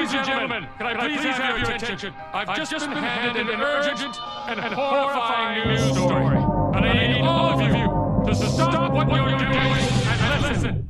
Ladies and gentlemen, can I please have your attention? I've just been handed an urgent and horrifying news story. And I need all of you to stop what you're doing and listen.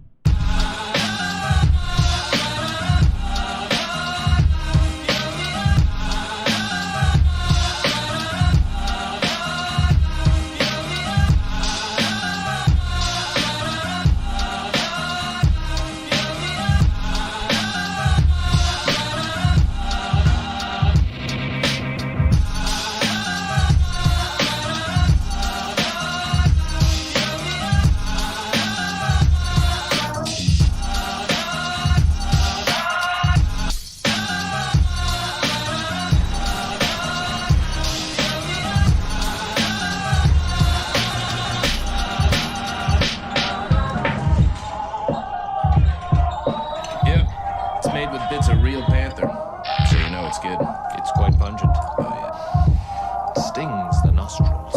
Stings the nostrils.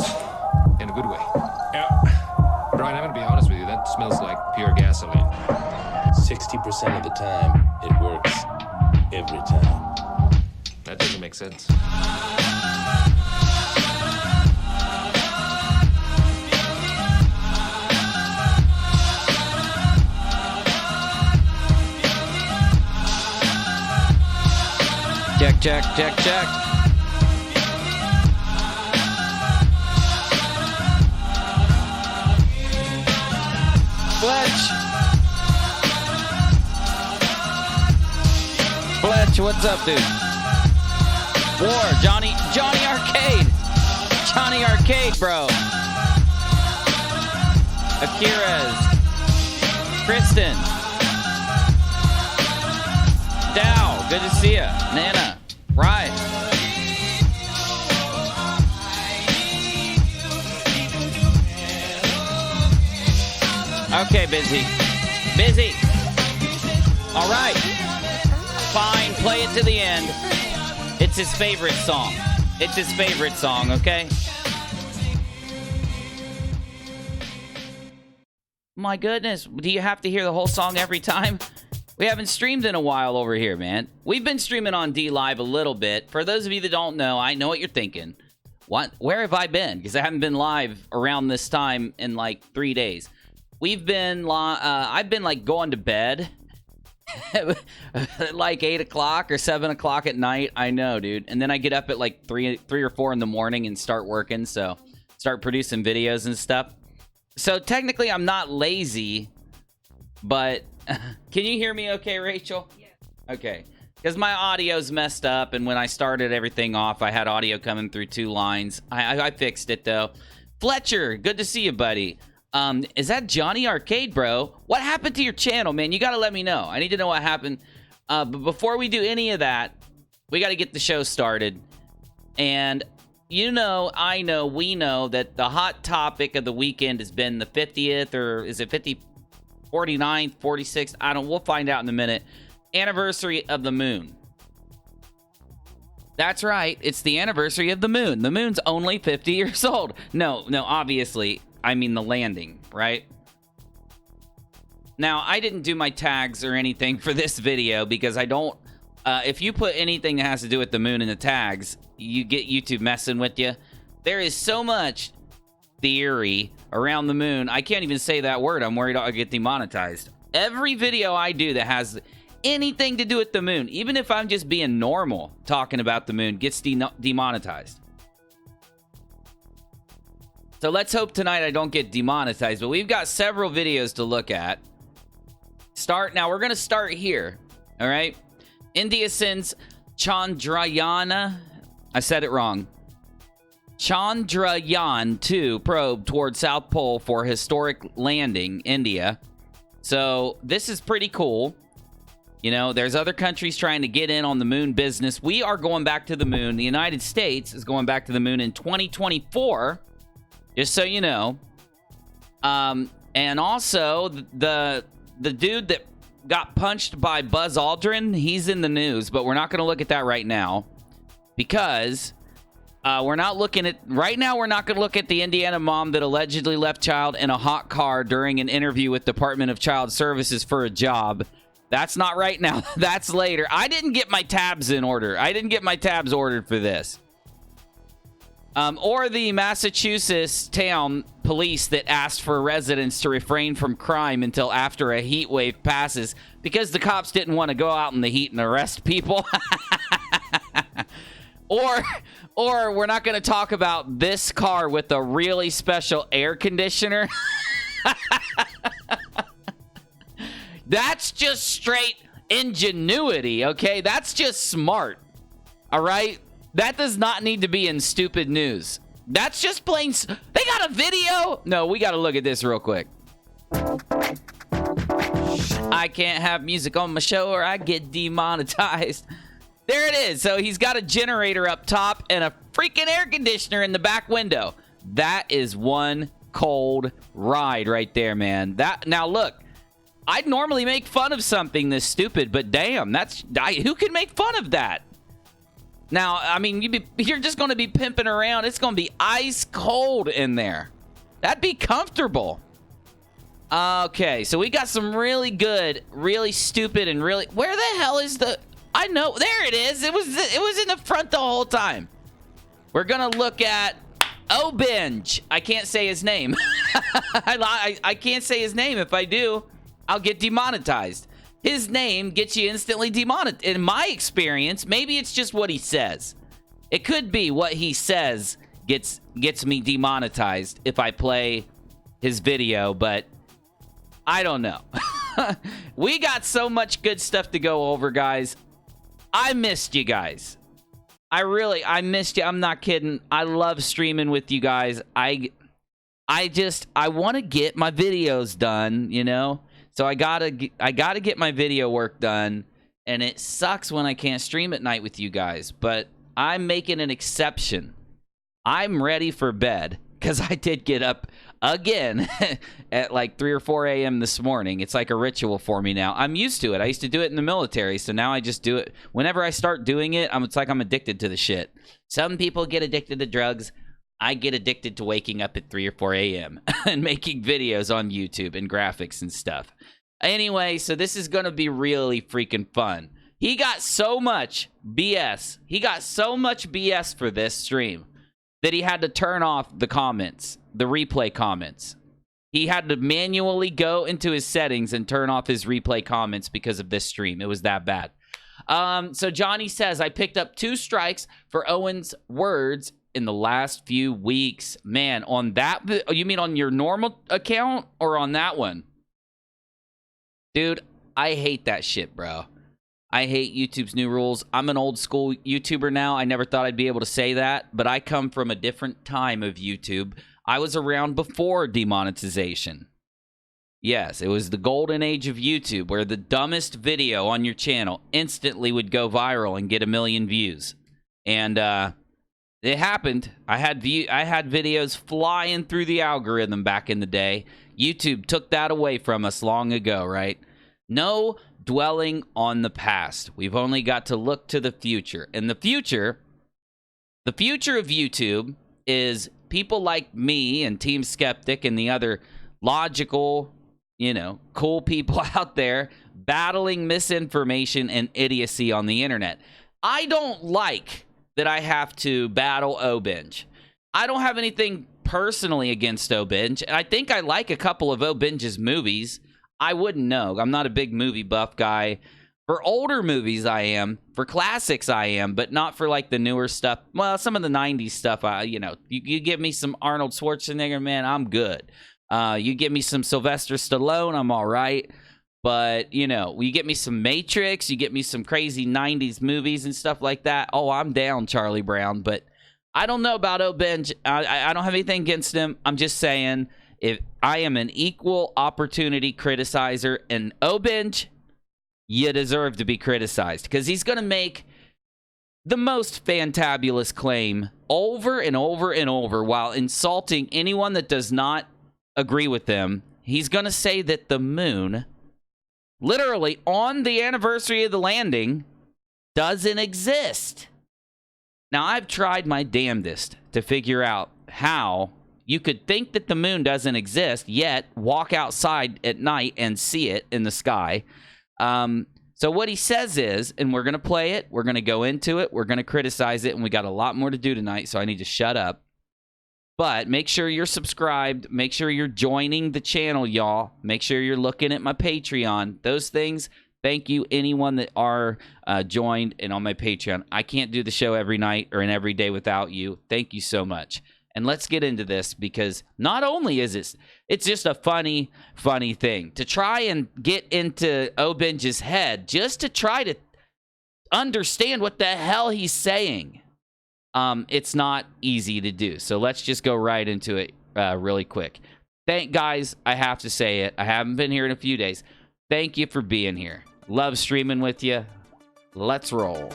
In a good way. Yeah. Brian, I'm gonna be honest with you, that smells like pure gasoline. 60% of the time, it works. Every time. That doesn't make sense. Check. Fletch, what's up, dude? War, Johnny Arcade, bro. Akira's, Kristen, Dow, good to see ya. Nana, right. Okay, busy. All right. Fine, play it to the end. It's his favorite song. Okay? My goodness, do you have to hear the whole song every time? We haven't streamed in a while over here, man. We've been streaming on DLive a little bit. For those of you that don't know, I know what you're thinking. Where have I been? Because I haven't been live around this time in like 3 days. I've been like going to bed at like 8 o'clock or 7 o'clock at night. I know, dude. And then I get up at like 3 or 4 in the morning and start working. So start producing videos and stuff. So technically I'm not lazy, but can you hear me okay, Rachel? Yeah. Okay. Because my audio's messed up, and when I started everything off, I had audio coming through 2 lines. I fixed it, though. Fletcher, good to see you, buddy. Is that Johnny Arcade, bro? What happened to your channel, man? You got to let me know. I need to know what happened. But before we do any of that, we got to get the show started. And you know, I know, we know that the hot topic of the weekend has been the 50th, or is it 49th, 46th? I don't, we'll find out in a minute. Anniversary of the moon. That's right. It's the anniversary of the moon. The moon's only 50 years old. No, obviously, I mean the landing, right? Now, I didn't do my tags or anything for this video because I don't... if you put anything that has to do with the moon in the tags, you get YouTube messing with you. There is so much theory around the moon. I can't even say that word. I'm worried I'll get demonetized. Every video I do that has anything to do with the moon, even if I'm just being normal talking about the moon, gets demonetized. So let's hope tonight I don't get demonetized, but we've got several videos to look at. Now we're going to start here, all right? India sends Chandrayaan, I said it wrong, Chandrayaan-2 probe toward South Pole for historic landing, India. So this is pretty cool. You know, there's other countries trying to get in on the moon business. We are going back to the moon. The United States is going back to the moon in 2024, just so you know. And also, the dude that got punched by Buzz Aldrin, he's in the news, but we're not going to look at that right now because we're not looking at... Right now, we're not going to look at the Indiana mom that allegedly left child in a hot car during an interview with Department of Child Services for a job. That's not right now. That's later. I didn't get my tabs in order. I didn't get my tabs ordered for this. Or the Massachusetts town police that asked for residents to refrain from crime until after a heat wave passes because the cops didn't want to go out in the heat and arrest people. Or we're not going to talk about this car with a really special air conditioner. That's just straight ingenuity, okay? That's just smart, all right? That does not need to be in stupid news. That's just plain... They got a video? No, we got to look at this real quick. I can't have music on my show or I get demonetized. There it is. So he's got a generator up top and a freaking air conditioner in the back window. That is one cold ride right there, man. Now, look. I'd normally make fun of something this stupid, but damn, who can make fun of that? Now, I mean, you're just going to be pimping around. It's going to be ice cold in there. That'd be comfortable. Okay, so we got some really good, really stupid, and really... Where the hell is the... I know. There it is. It was in the front the whole time. We're going to look at O.BENJ. I can't say his name. I can't say his name. If I do... I'll get demonetized. His name gets you instantly demonetized. In my experience, maybe it's just what he says. It could be what he says gets me demonetized if I play his video, but I don't know. We got so much good stuff to go over, guys. I missed you guys. I missed you. I'm not kidding. I love streaming with you guys. I want to get my videos done, you know? So I gotta get my video work done, and it sucks when I can't stream at night with you guys, but I'm making an exception. I'm ready for bed, because I did get up again at like 3 or 4 a.m. this morning. It's like a ritual for me now. I'm used to it. I used to do it in the military, so now I just do it. Whenever I start doing it, it's like I'm addicted to the shit. Some people get addicted to drugs. I get addicted to waking up at 3 or 4 a.m. and making videos on YouTube and graphics and stuff. Anyway, so this is going to be really freaking fun. He got so much BS. He got so much BS for this stream that he had to turn off the comments, the replay comments. He had to manually go into his settings and turn off his replay comments because of this stream. It was that bad. So Johnny says, I picked up 2 strikes for Owen's words in the last few weeks. Man, on that, you mean on your normal account or on that one? Dude, I hate that shit, bro. I hate YouTube's new rules. I'm an old school YouTuber now. I never thought I'd be able to say that, but I come from a different time of YouTube. I was around before demonetization. Yes, it was the golden age of YouTube where the dumbest video on your channel instantly would go viral and get 1 million views. And it happened. I had videos flying through the algorithm back in the day. YouTube took that away from us long ago, right? No dwelling on the past. We've only got to look to the future. And the future of YouTube is people like me and Team Skeptic and the other logical, cool people out there battling misinformation and idiocy on the internet. I don't like that I have to battle O.BENJ. I don't have anything personally against O.BENJ. I think I like a couple of O.BENJ's movies. I wouldn't know. I'm not a big movie buff guy. For older movies, I am. For classics, I am. But not for, like, the newer stuff. Well, some of the 90s stuff, you give me some Arnold Schwarzenegger, man, I'm good. You give me some Sylvester Stallone, I'm all right. But, you get me some Matrix, you get me some crazy 90s movies and stuff like that. Oh, I'm down, Charlie Brown. But I don't know about O.BENJ. I don't have anything against him. I'm just saying, if I am an equal opportunity criticizer, and O.BENJ, you deserve to be criticized. Because he's going to make the most fantabulous claim over and over and over while insulting anyone that does not agree with them. He's going to say that the moon, literally on the anniversary of the landing, doesn't exist. Now, I've tried my damnedest to figure out how you could think that the moon doesn't exist, yet walk outside at night and see it in the sky. So what he says is, and we're going to play it, we're going to go into it, we're going to criticize it, and we got a lot more to do tonight, so I need to shut up. But make sure you're subscribed. Make sure you're joining the channel, y'all. Make sure you're looking at my Patreon. Those things, thank you, anyone that are joined and on my Patreon. I can't do the show every night or every day without you. Thank you so much. And let's get into this, because not only is it's just a funny thing. To try and get into O.BENJ's head, just to try to understand what the hell he's saying. It's not easy to do. So let's just go right into it really quick. Guys, I have to say it. I haven't been here in a few days. Thank you for being here. Love streaming with you. Let's roll.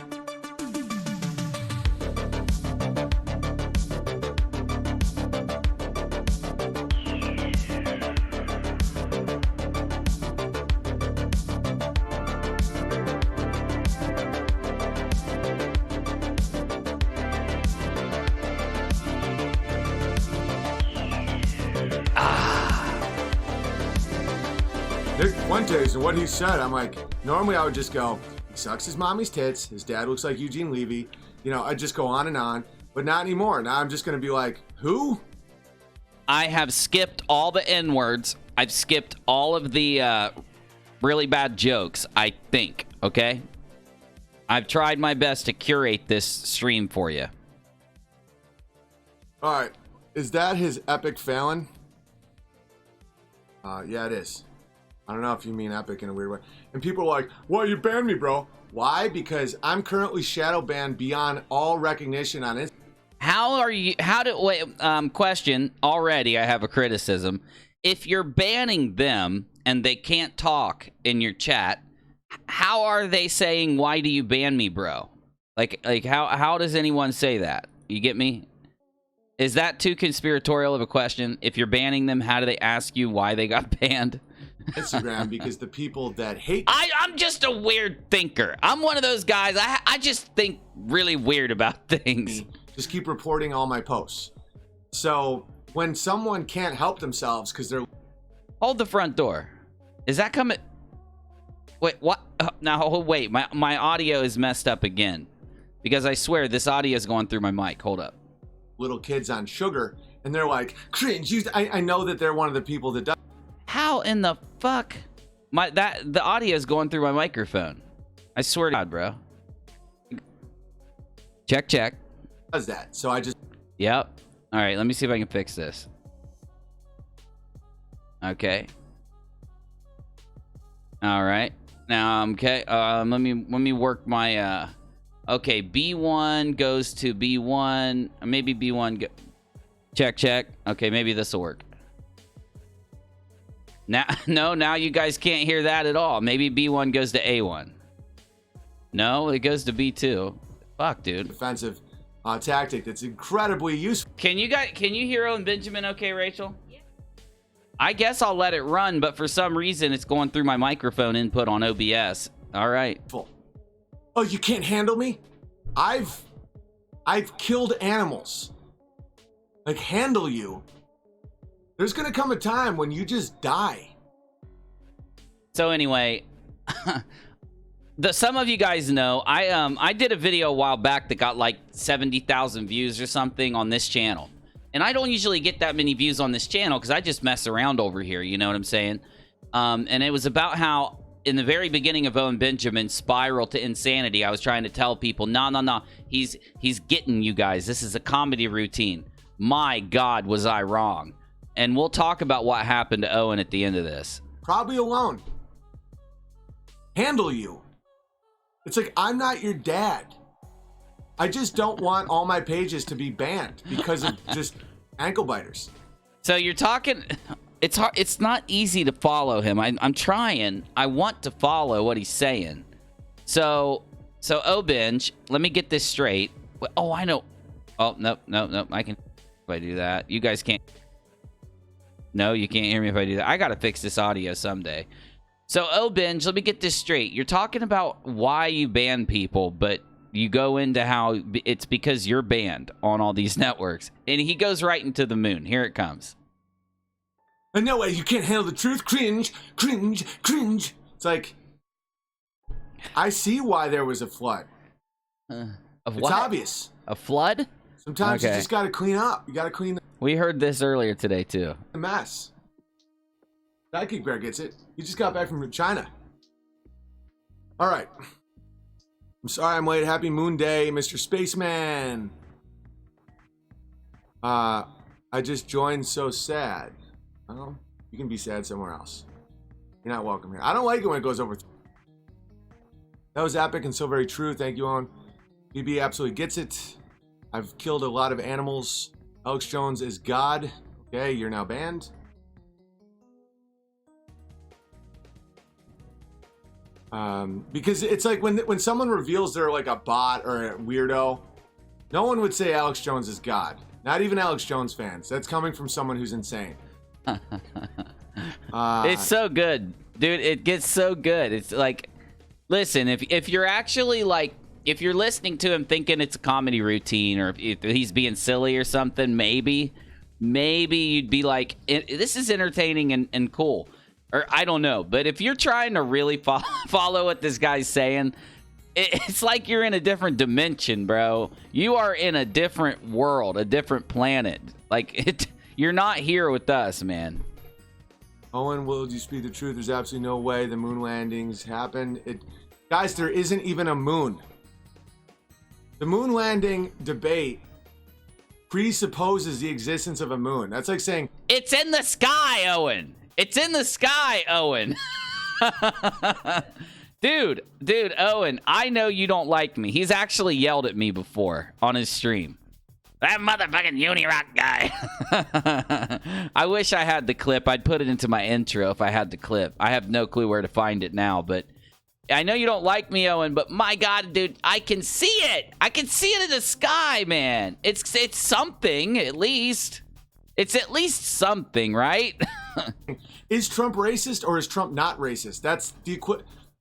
And what he said, I'm like, normally I would just go, he sucks his mommy's tits, his dad looks like Eugene Levy, you know, I'd just go on and on, but not anymore. Now I'm just going to be like, who? I have skipped all the N-words. I've skipped all of the really bad jokes, I think, okay? I've tried my best to curate this stream for you. All right, is that his epic Fallon? Yeah, it is. I don't know if you mean epic in a weird way. And people are like, well, you banned me, bro. Why? Because I'm currently shadow banned beyond all recognition on Instagram. Question, already I have a criticism. If you're banning them and they can't talk in your chat, how are they saying, why do you ban me, bro? Like how does anyone say that? You get me? Is that too conspiratorial of a question? If you're banning them, how do they ask you why they got banned? Instagram, because the people that hate I'm just a weird thinker. I'm one of those guys. I just think really weird about things. Just keep reporting all my posts. So when someone can't help themselves because they're... Hold the front door. Is that coming? Wait, what? Now, wait. My audio is messed up again. Because I swear this audio is going through my mic. Hold up. Little kids on sugar, and they're like, cringe. I know that they're one of the people that does. How in the fuck? The audio is going through my microphone. I swear to God, bro. Check. Does that? So I just... Yep. All right, let me see if I can fix this. Okay. All right. Now, okay. Let me work my... Okay, B1 goes to B1. Maybe B1... Check. Okay, maybe this will work. Now you guys can't hear that at all. Maybe B1 goes to A1. No, it goes to B2. Fuck, dude. Defensive tactic that's incredibly useful. Can you hear Owen Benjamin okay, Rachel? Yeah. I guess I'll let it run, but for some reason it's going through my microphone input on OBS. All right. Oh, you can't handle me? I've killed animals. Like, handle you. There's gonna come a time when you just die. So anyway, some of you guys know I did a video a while back that got like 70,000 views or something on this channel, and I don't usually get that many views on this channel because I just mess around over here. You know what I'm saying? And it was about how in the very beginning of Owen Benjamin's spiral to insanity, I was trying to tell people, no, he's getting you guys. This is a comedy routine. My God, was I wrong? And we'll talk about what happened to Owen at the end of this. Probably alone. Handle you. It's like, I'm not your dad. I just don't want all my pages to be banned because of just ankle biters. So you're talking... It's hard. It's not easy to follow him. I'm trying. I want to follow what he's saying. So O.BENJ, let me get this straight. Oh, I know. Oh, nope. I can... If I do that. You guys can't... No, you can't hear me if I do that. I gotta fix this audio someday. So, O.BENJ, let me get this straight. You're talking about why you ban people, but you go into how it's because you're banned on all these networks. And he goes right into the moon. Here it comes. No way, you can't handle the truth. Cringe. It's like, I see why there was a flood. Of It's what? obvious. A flood? Sometimes you Okay. just got to clean up. You got to clean We heard this earlier today too. the mess. Sidekick Greg gets it. He just got back from China. All right. I'm sorry I'm late. Happy Moon Day, Mr. Spaceman. I just joined, so sad. Well, you can be sad somewhere else. You're not welcome here. I don't like it when it goes over. That was epic and so very true. Thank you, Owen. BB absolutely gets it. I've killed a lot of animals. Alex Jones is God. Okay, you're now banned. Because it's like when someone reveals they're like a bot or a weirdo, no one would say Alex Jones is God. Not even Alex Jones fans. That's coming from someone who's insane. It's so good, dude. It gets so good. It's like, listen, if you're actually like, if you're listening to him thinking it's a comedy routine or if he's being silly or something, maybe you'd be like, this is entertaining and cool. Or I don't know. But if you're trying to really follow what this guy's saying, it's like you're in a different dimension, bro. You are in a different world, a different planet. Like, you're not here with us, man. Owen, will you speak the truth? There's absolutely no way the moon landings happened. Guys, there isn't even a moon. The moon landing debate presupposes the existence of a moon. That's like saying, it's in the sky, Owen. It's in the sky, Owen. Dude, Owen, I know you don't like me. He's actually yelled at me before on his stream. That motherfucking UNIRock guy. I wish I had the clip. I'd put it into my intro if I had the clip. I have no clue where to find it now, but I know you don't like me, Owen, but my God, dude, I can see it. I can see it in the sky, man. It's something, at least. It's at least something, right? is Trump racist or is Trump not racist? That's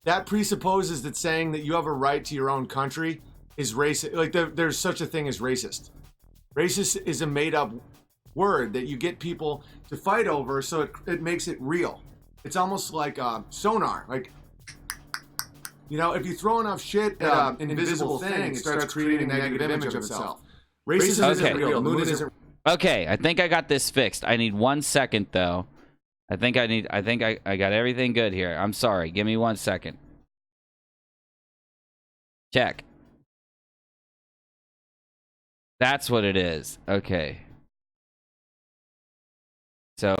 that presupposes that saying that you have a right to your own country is racist. Like there's such a thing as racist. Racist is a made-up word that you get people to fight over, so it makes it real. It's almost like sonar. Like, you know, if you throw enough shit at an invisible thing, it starts creating a negative image of itself. Racism isn't real. Moon isn't. Okay, I think I got this fixed. I need 1 second though. I think I got everything good here. I'm sorry. Give me 1 second. Check. That's what it is. Okay. So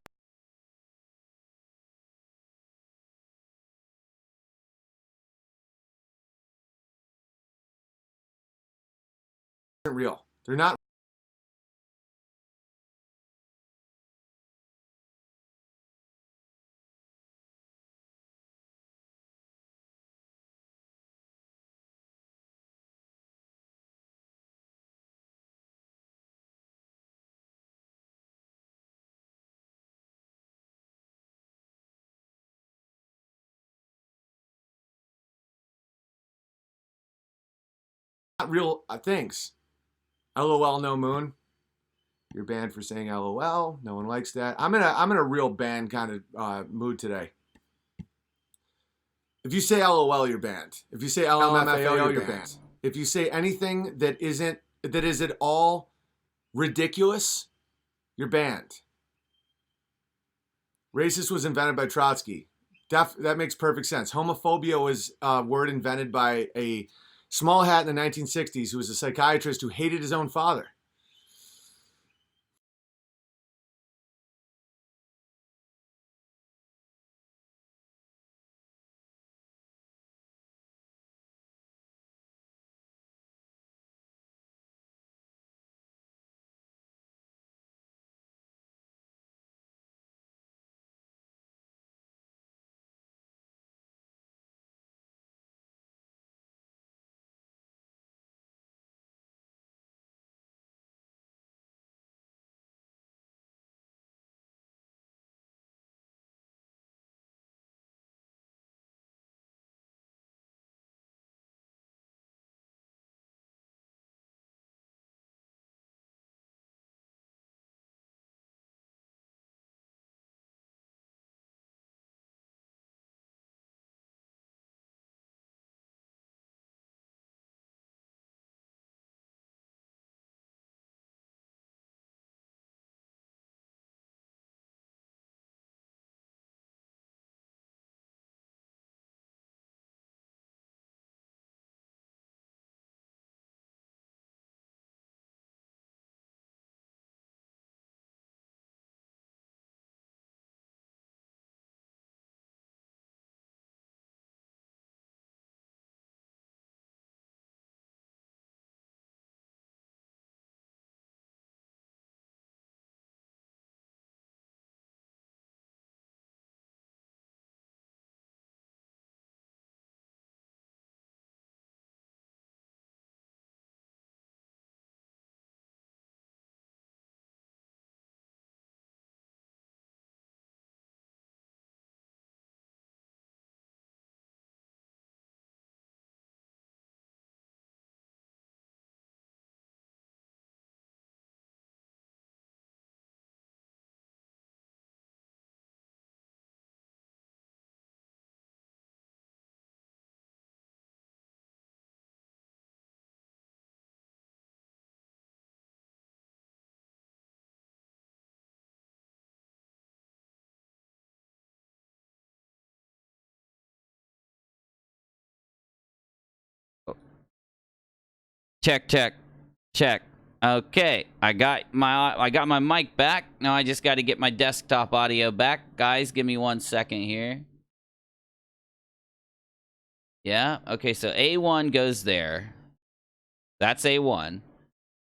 Real. They're not. Not real things. LOL, no moon. You're banned for saying LOL. No one likes that. I'm in a real ban kind of mood today. If you say LOL, you're banned. If you say LMFAO, you're banned. If you say anything that is at all ridiculous, you're banned. Racist was invented by Trotsky. That makes perfect sense. Homophobia was a word invented by a small hat in the 1960s who was a psychiatrist who hated his own father. Check, check, check. Okay, I got my mic back. Now I just got to get my desktop audio back. Guys, give me 1 second here. Yeah, okay, so A1 goes there. That's A1.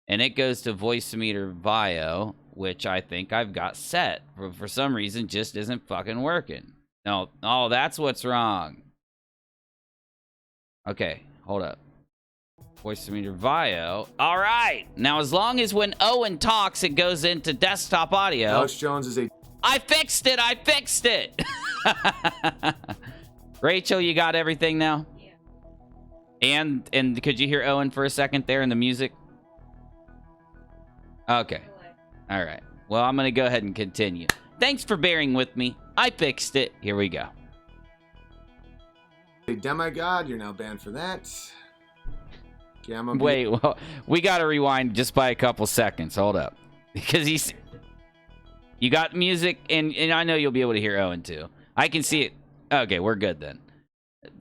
And it goes to voice meter Vio, which I think I've got set. For some reason, just isn't fucking working. No, oh, that's what's wrong. Okay, hold up. Voice meter Vio. All right. Now, as long as when Owen talks, it goes into desktop audio. Alex Jones is a... I fixed it. I fixed it. Rachel, you got everything now? Yeah. And could you hear Owen for a second there in the music? Okay. All right. Well, I'm going to go ahead and continue. Thanks for bearing with me. I fixed it. Here we go. A demigod. You're now banned for that. Gamma. Wait, well, we got to rewind just by a couple seconds. Hold up. Because you got music, and I know you'll be able to hear Owen too. I can see it. Okay, we're good then.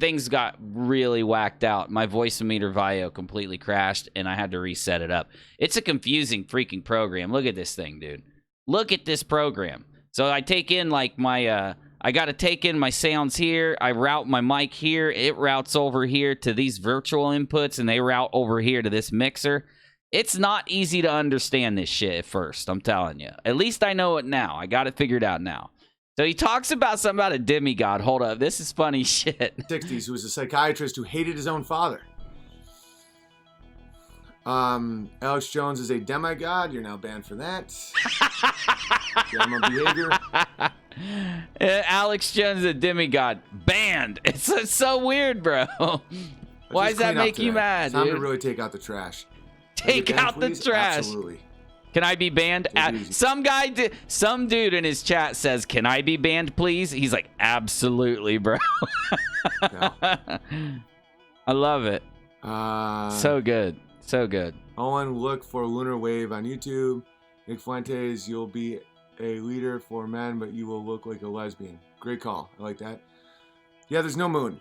Things got really whacked out. My voice meter Vio completely crashed, and I had to reset it up. It's a confusing freaking program. Look at this thing, dude. Look at this program. So I take in like my, I got to take in my sounds here. I route my mic here. It routes over here to these virtual inputs, and they route over here to this mixer. It's not easy to understand this shit at first, I'm telling you. At least I know it now. I got it figured out now. So he talks about something about a demigod. Hold up. This is funny shit. 60s, who was a psychiatrist who hated his own father. Alex Jones is a demigod. You're now banned for that. Gamma behavior. Alex Jones is a demigod. Banned. It's so weird, bro. Why does that make you mad, it's time dude? to really take out the trash. Take out the trash. Absolutely. Can I be banned? Some dude in his chat says, "Can I be banned, please?" He's like, "Absolutely, bro." No. I love it. So good. So good. Owen, look for Lunar Wave on YouTube. Nick Fuentes, you'll be a leader for men, but you will look like a lesbian. Great call. I like that. Yeah, there's no moon.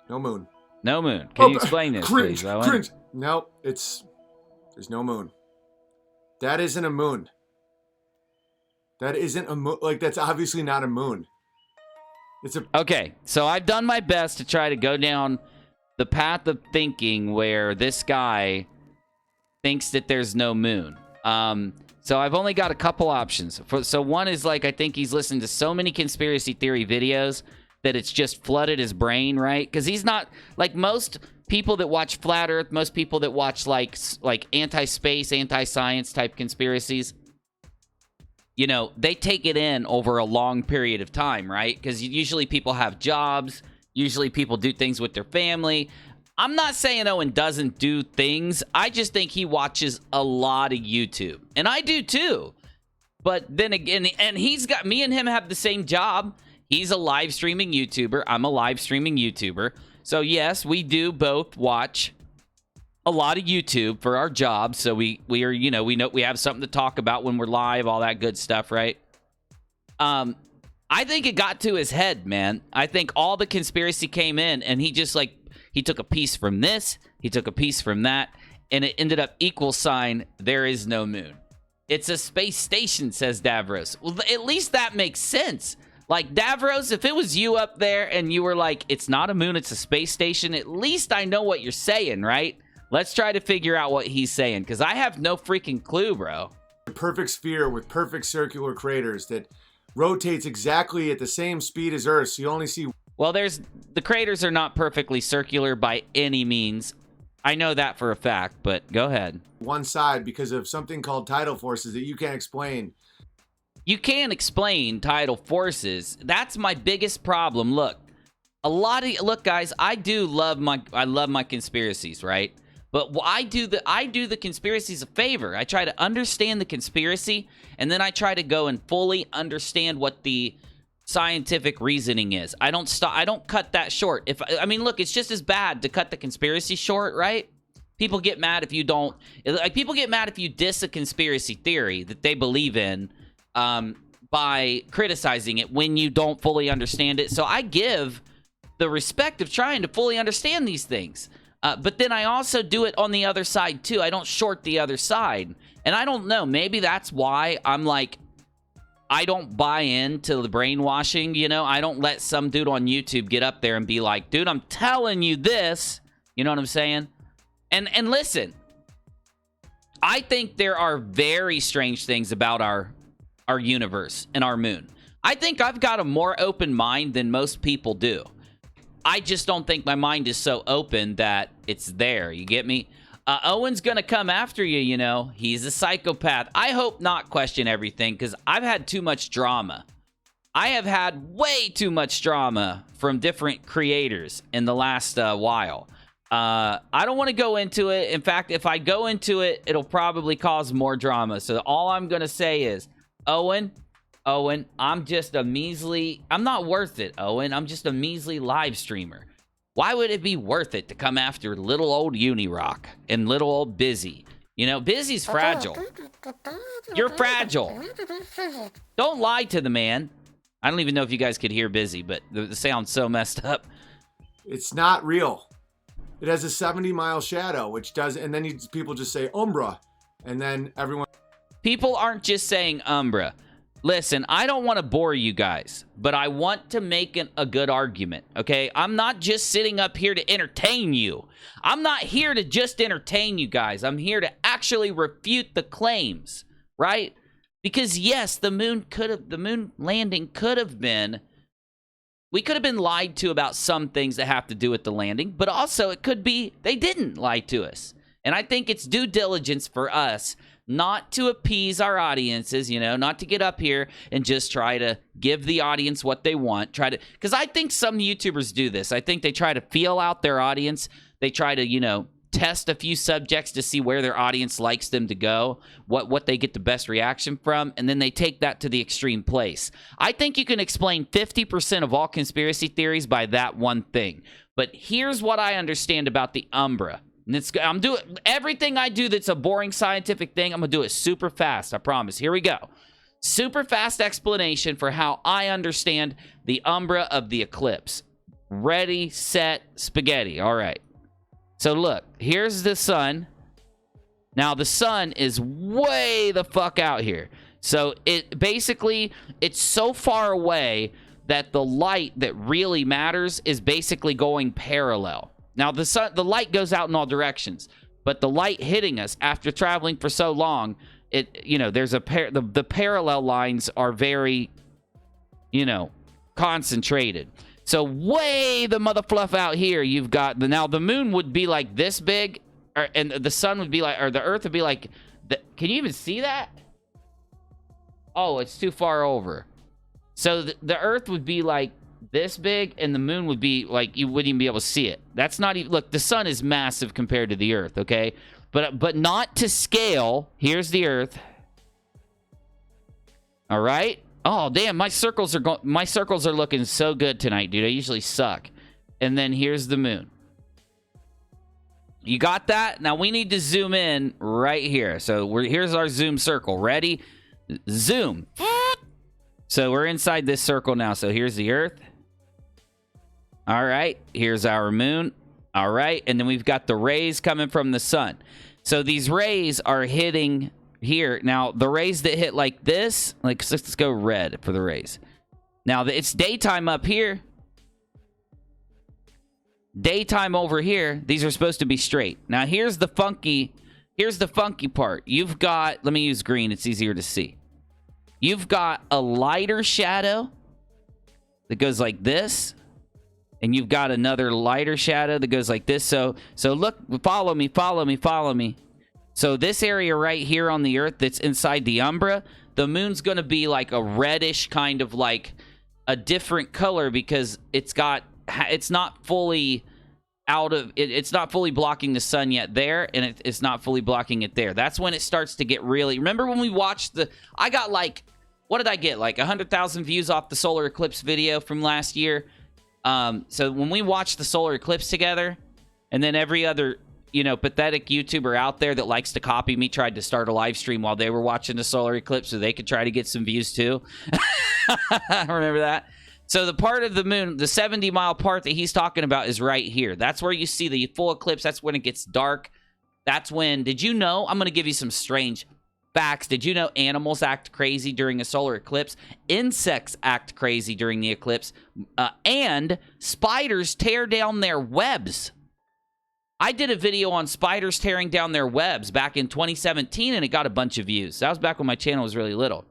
No moon. No moon. Can you explain this, cringe, please, Owen? Cringe. No, there's no moon. That isn't a moon. That isn't a moon. Like, that's obviously not a moon. It's a... Okay, so I've done my best to try to go down the path of thinking where this guy thinks that there's no moon. So I've only got a couple options. So one is like, I think he's listened to so many conspiracy theory videos that it's just flooded his brain, right? Because he's not, like most people that watch Flat Earth, most people that watch like anti-space, anti-science type conspiracies, you know, they take it in over a long period of time, right? Because usually people have jobs. Usually people do things with their family. I'm not saying Owen doesn't do things. I just think he watches a lot of YouTube. And I do too. But then again, and he's got, me and him have the same job. He's a live streaming YouTuber. I'm a live streaming YouTuber. So yes, we do both watch a lot of YouTube for our job. So we are, you know, we have something to talk about when we're live, all that good stuff, right? I think it got to his head, man. I think all the conspiracy came in, and he just like, he took a piece from this, he took a piece from that, and it ended up equal sign, there is no moon. It's a space station, says Davros. Well, at least that makes sense. Like, Davros, if it was you up there and you were like, it's not a moon, it's a space station, at least I know what you're saying, right? Let's try to figure out what he's saying, because I have no freaking clue, bro. A perfect sphere with perfect circular craters that rotates exactly at the same speed as Earth, so you only see... Well, the craters are not perfectly circular by any means. I know that for a fact, but go ahead. One side because of something called tidal forces that you can't explain. You can't explain tidal forces. That's my biggest problem. Look, look, guys, I love my conspiracies, right? But I do the conspiracies a favor. I try to understand the conspiracy, and then I try to go and fully understand what the scientific reasoning is. I don't cut that short. I mean, look, it's just as bad to cut the conspiracy short, right? People get mad if you don't. Like, people get mad if you diss a conspiracy theory that they believe in by criticizing it when you don't fully understand it. So I give the respect of trying to fully understand these things. But then I also do it on the other side too. I don't short the other side. And I don't know, maybe that's why I'm like, I don't buy into the brainwashing, you know? I don't let some dude on YouTube get up there and be like, dude, I'm telling you this. You know what I'm saying? And listen, I think there are very strange things about our universe and our moon. I think I've got a more open mind than most people do. I just don't think my mind is so open that it's there. You get me? Owen's gonna come after you, you know. He's a psychopath. I hope not question everything, because I've had too much drama. I have had way too much drama from different creators in the last while. I don't want to go into it. In fact, if I go into it, it'll probably cause more drama. So all I'm gonna say is, Owen, I'm just a measly... I'm not worth it, Owen. I'm just a measly live streamer. Why would it be worth it to come after little old UNIRock and little old Busy? You know, Busy's fragile. You're fragile. Don't lie to the man. I don't even know if you guys could hear Busy, but the sound's so messed up. It's not real. It has a 70-mile shadow, which does... And then people just say, Umbra. And then everyone... People aren't just saying Umbra. Listen, I don't want to bore you guys, but I want to make a good argument, okay? I'm not just sitting up here to entertain you. I'm not here to just entertain you guys. I'm here to actually refute the claims, right? Because yes, the moon landing could have been... We could have been lied to about some things that have to do with the landing, but also it could be they didn't lie to us. And I think it's due diligence for us not to appease our audiences, you know, not to get up here and just try to give the audience what they want. Because I think some YouTubers do this. I think they try to feel out their audience. They try to, you know, test a few subjects to see where their audience likes them to go, what they get the best reaction from, and then they take that to the extreme place. I think you can explain 50% of all conspiracy theories by that one thing. But here's what I understand about the Umbra. And I'm doing everything I do that's a boring scientific thing. I'm gonna do it super fast. I promise. Here we go. Super fast explanation for how I understand the Umbra of the eclipse. Ready, set, spaghetti. All right. So look, here's the sun. Now the sun is way the fuck out here. So it's so far away that the light that really matters is basically going parallel. Now, the light goes out in all directions, but the light hitting us after traveling for so long, there's the parallel lines are very, concentrated. So way the mother fluff out here, you've got now the moon would be like this big, and the sun would be like, or the earth would be like, can you even see that? Oh, it's too far over. So the earth would be like this big, and the moon would be like, you wouldn't even be able to see it. That's not even, look, the sun is massive compared to the earth, okay? But not to scale. Here's the earth. All right. Oh, damn, my circles are looking so good tonight, dude. I usually suck. And then here's the moon. You got that? Now we need to zoom in right here. So here's our zoom circle. Ready? Zoom. So we're inside this circle now. So here's the earth. All right, here's our moon. All right, and then we've got the rays coming from the sun. So these rays are hitting here. Now, the rays that hit like this, let's go red for the rays. Now, it's daytime up here. Daytime over here. These are supposed to be straight. Now, here's the funky part. You've got, let me use green. It's easier to see. You've got a lighter shadow that goes like this. And you've got another lighter shadow that goes like this. So look, follow me. So this area right here on the earth that's inside the Umbra, the moon's going to be like a reddish kind of like a different color because it's not fully it's not fully blocking the sun yet there, and it's not fully blocking it there. That's when it starts to get really... Remember when we watched I got like... What did I get? Like 100,000 views off the solar eclipse video from last year. So when we watched the solar eclipse together, and then every other, pathetic YouTuber out there that likes to copy me tried to start a live stream while they were watching the solar eclipse so they could try to get some views too. Remember that? So the part of the moon, the 70-mile part that he's talking about is right here. That's where you see the full eclipse. That's when it gets dark. That's when, did you know? I'm going to give you some strange facts. Did you know animals act crazy during a solar eclipse? Insects act crazy during the eclipse. And spiders tear down their webs. I did a video on spiders tearing down their webs back in 2017, and it got a bunch of views. That was back when my channel was really little.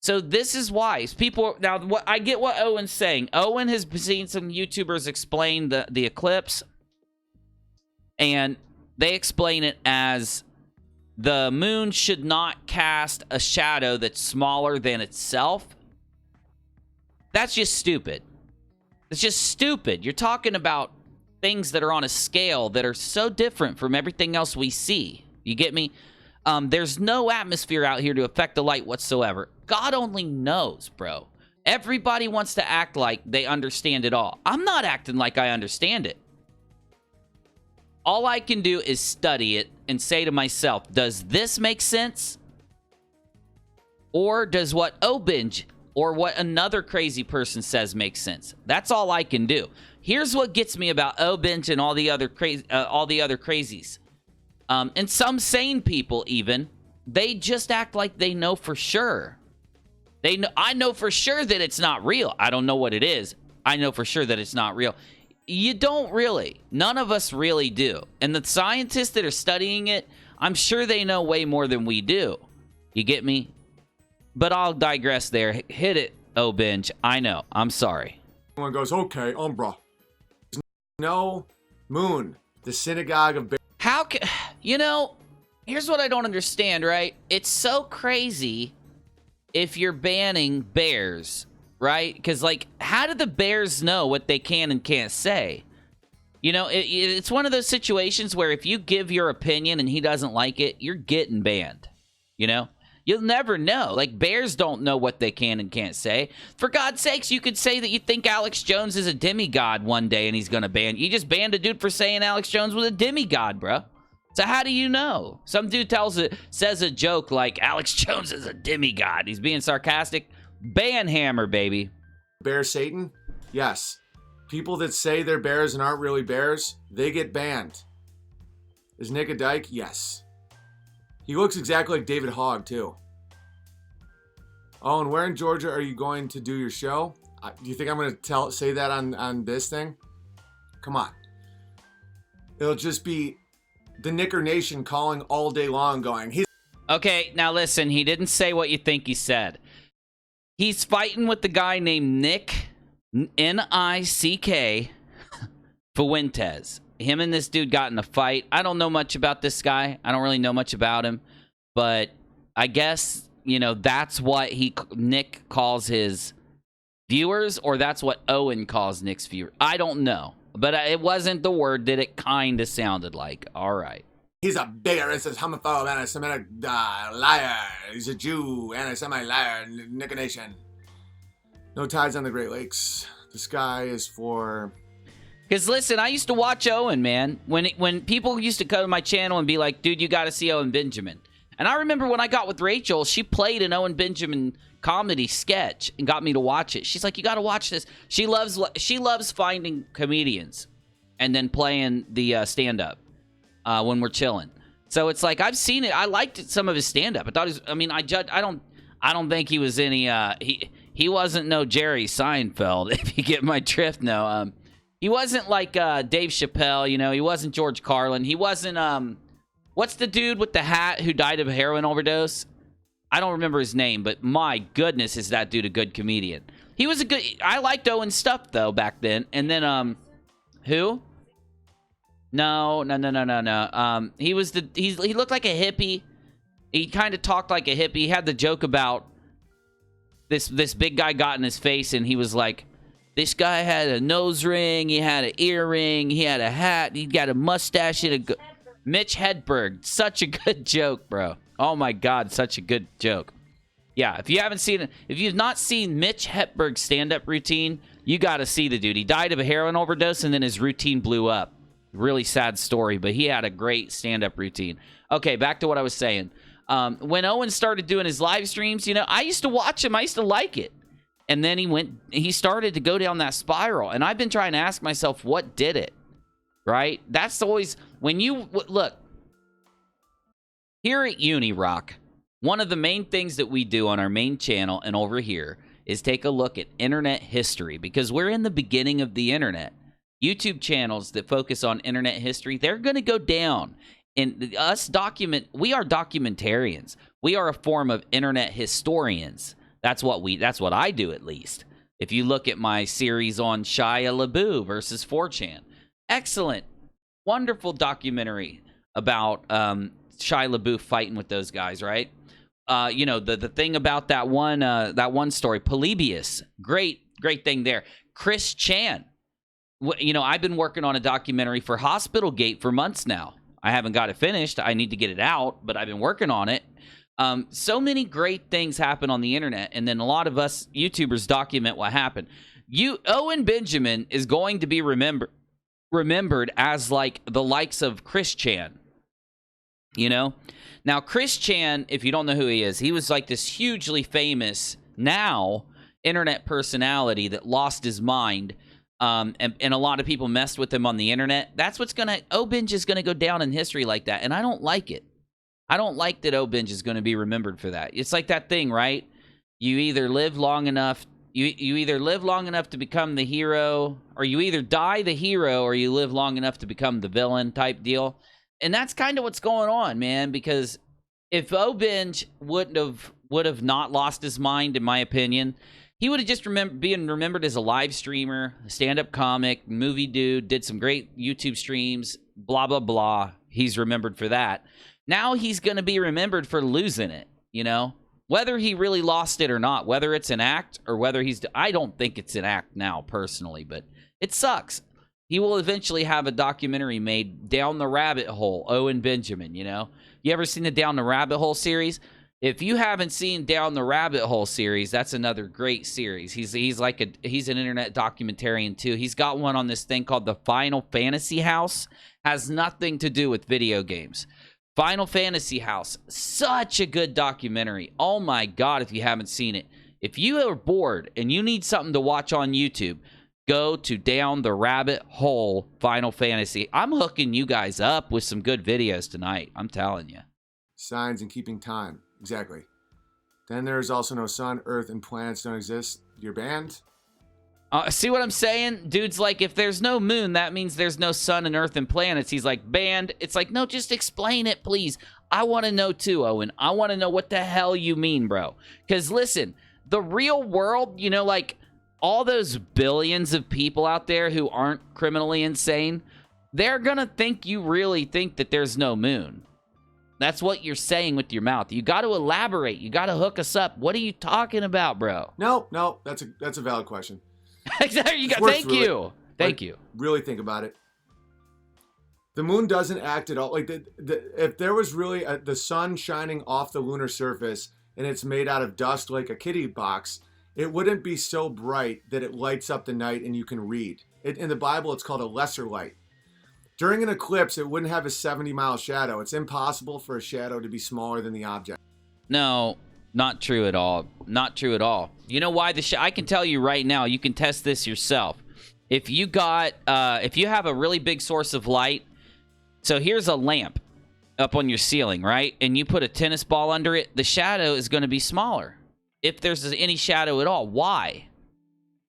So this is why people now. What I get what Owen's saying. Owen has seen some YouTubers explain the eclipse, and they explain it as the moon should not cast a shadow that's smaller than itself. That's just stupid. It's just stupid. You're talking about things that are on a scale that are so different from everything else we see. You get me? There's no atmosphere out here to affect the light whatsoever. God only knows, bro. Everybody wants to act like they understand it all. I'm not acting like I understand it. All I can do is study it and say to myself, does this make sense? Or does what O.BENJ or what another crazy person says make sense? That's all I can do. Here's what gets me about O.BENJ and all the other crazies. And some sane people even, they just act like they know for sure. I know for sure that it's not real. I don't know what it is. I know for sure that it's not real. You don't really. None of us really do. And the scientists that are studying it, I'm sure they know way more than we do. You get me? But I'll digress there. Hit it, O.BENJ. I know. I'm sorry. Someone goes, okay, Umbra. There's no moon. The synagogue of bears. How can... You know, here's what I don't understand, right? It's so crazy if you're banning bears, right? Because, like, how do the bears know what they can and can't say? You know, it's one of those situations where if you give your opinion and he doesn't like it, you're getting banned, you know? You'll never know. Like, bears don't know what they can and can't say. For God's sakes, you could say that you think Alex Jones is a demigod one day and he's going to ban. You just banned a dude for saying Alex Jones was a demigod, bro. So how do you know? Some dude says a joke like Alex Jones is a demigod. He's being sarcastic. Ban hammer, baby. Bear Satan? Yes. People that say they're bears and aren't really bears, they get banned. Is Nick a dyke? Yes. He looks exactly like David Hogg, too. Oh, and where in Georgia are you going to do your show? Do you think I'm going to say that on this thing? Come on. It'll just be the Nicker Nation calling all day long going, he's... Okay, now listen. He didn't say what you think he said. He's fighting with the guy named Nick, N-I-C-K, Fuentes. Him and this dude got in a fight. I don't know much about this guy. I don't really know much about him. But I guess, you know, that's what Nick calls his viewers, or that's what Owen calls Nick's viewers. I don't know. But it wasn't the word that it kind of sounded like. All right. He's a bigot, racist, homophobe, anti-Semitic liar. He's a Jew, anti-Semite liar, Nicker Nation. No tides on the Great Lakes. The sky is for... Because, listen, I used to watch Owen, man. When people used to come to my channel and be like, dude, you got to see Owen Benjamin. And I remember when I got with Rachel, she played an Owen Benjamin comedy sketch and got me to watch it. She's like, you got to watch this. She loves finding comedians and then playing the stand-up when we're chilling. So it's like, I've seen it. I liked some of his stand-up. I don't think he was any, he wasn't no Jerry Seinfeld, if you get my drift. No, he wasn't like Dave Chappelle, you know. He wasn't George Carlin. He wasn't, what's the dude with the hat who died of a heroin overdose? I don't remember his name, but my goodness, is that dude a good comedian. He was a good... I liked Owen's stuff, though, back then. And then, who? No. He was the... He looked like a hippie. He kind of talked like a hippie. He had the joke about this big guy got in his face, and he was like, this guy had a nose ring, he had an earring, he had a hat, he got a mustache, and Mitch Hedberg. Such a good joke, bro. Oh my God, such a good joke. Yeah, if you've not seen Mitch Hedberg's stand-up routine, you got to see the dude. He died of a heroin overdose, and then his routine blew up. Really sad story, but he had a great stand-up routine. Okay, back to what I was saying. When Owen started doing his live streams, you know, I used to watch him. I used to like it. And then he started to go down that spiral. And I've been trying to ask myself, what did it? Right? That's always, when you, look, here at UNIRock, one of the main things that we do on our main channel and over here is take a look at internet history, because we're in the beginning of the internet. YouTube channels that focus on internet history, they're going to go down. And we are documentarians. We are a form of internet historians. That's what I do, at least. If you look at my series on Shia LaBeouf versus 4chan, excellent, wonderful documentary about Shia LaBeouf fighting with those guys, right? You know, the thing about that one story, Polybius, great thing there. Chris Chan, you know, I've been working on a documentary for Hospital Gate for months now. I haven't got it finished. I need to get it out, but I've been working on it. So many great things happen on the internet, and then a lot of us YouTubers document what happened. Owen Benjamin is going to be remembered as like the likes of Chris Chan. You know? Now, Chris Chan, if you don't know who he is, he was like this hugely famous now internet personality that lost his mind. And a lot of people messed with him on the internet. That's what's gonna, O.BENJ is gonna go down in history like that, and I don't like it. I don't like that O.BENJ is gonna be remembered for that. It's like that thing, right? You either live long enough, you either live long enough to become the hero, or you either die the hero, or you live long enough to become the villain type deal. And that's kind of what's going on, man. Because if O.BENJ would have not lost his mind, in my opinion, he would have just being remembered as a live streamer, a stand-up comic, movie dude, did some great YouTube streams, blah, blah, blah. He's remembered for that. Now he's going to be remembered for losing it, you know? Whether he really lost it or not, whether it's an act or whether he's... I don't think it's an act now, personally, but it sucks. He will eventually have a documentary made, Down the Rabbit Hole, Owen Benjamin, you know? You ever seen the Down the Rabbit Hole series? If you haven't seen Down the Rabbit Hole series, that's another great series. He's an internet documentarian too. He's got one on this thing called the Final Fantasy House. Has nothing to do with video games. Final Fantasy House, such a good documentary. Oh my God, if you haven't seen it. If you are bored and you need something to watch on YouTube, go to Down the Rabbit Hole Final Fantasy. I'm hooking you guys up with some good videos tonight. I'm telling you. Signs and keeping time. Exactly. Then there's also no sun, earth, and planets don't exist. You're banned? See what I'm saying? Dude's like, if there's no moon, that means there's no sun and earth and planets. He's like, banned. It's like, no, just explain it, please. I want to know too, Owen. I want to know what the hell you mean, bro. Because listen, the real world, you know, like all those billions of people out there who aren't criminally insane, they're going to think you really think that there's no moon. That's what you're saying with your mouth. You got to elaborate. You got to hook us up. What are you talking about, bro? No, that's a valid question. Exactly. Thank you. Really think about it. The moon doesn't act at all. Like if there was really the sun shining off the lunar surface and it's made out of dust like a kitty box, it wouldn't be so bright that it lights up the night and you can read. In the Bible, it's called a lesser light. During an eclipse, it wouldn't have a 70-mile shadow. It's impossible for a shadow to be smaller than the object. No, not true at all. Not true at all. You know why I can tell you right now, you can test this yourself. If you have a really big source of light, so here's a lamp up on your ceiling, right? And you put a tennis ball under it, the shadow is going to be smaller. If there's any shadow at all. Why?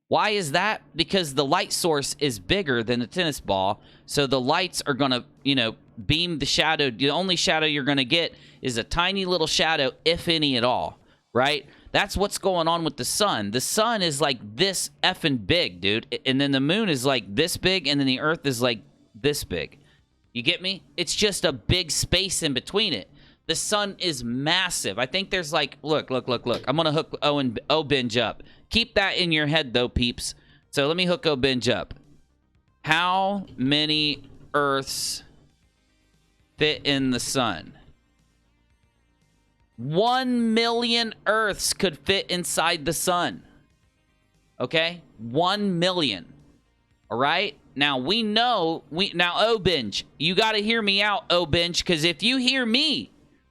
Why is that? Because the light source is bigger than the tennis ball, so the lights are going to, you know, beam the shadow. The only shadow you're going to get is a tiny little shadow, if any at all, right? That's what's going on with the sun. The sun is like this effing big, dude, and then the moon is like this big, and then the earth is like this big. You get me? It's just a big space in between it. The sun is massive. I think there's like, look. I'm going to hook O.BENJ up. Keep that in your head, though, peeps. So let me hook O.BENJ up. How many Earths fit in the sun? 1 million Earths could fit inside the sun. Okay? 1 million. All right? Now, now, O.BENJ, you got to hear me out, O.BENJ, because if you hear me,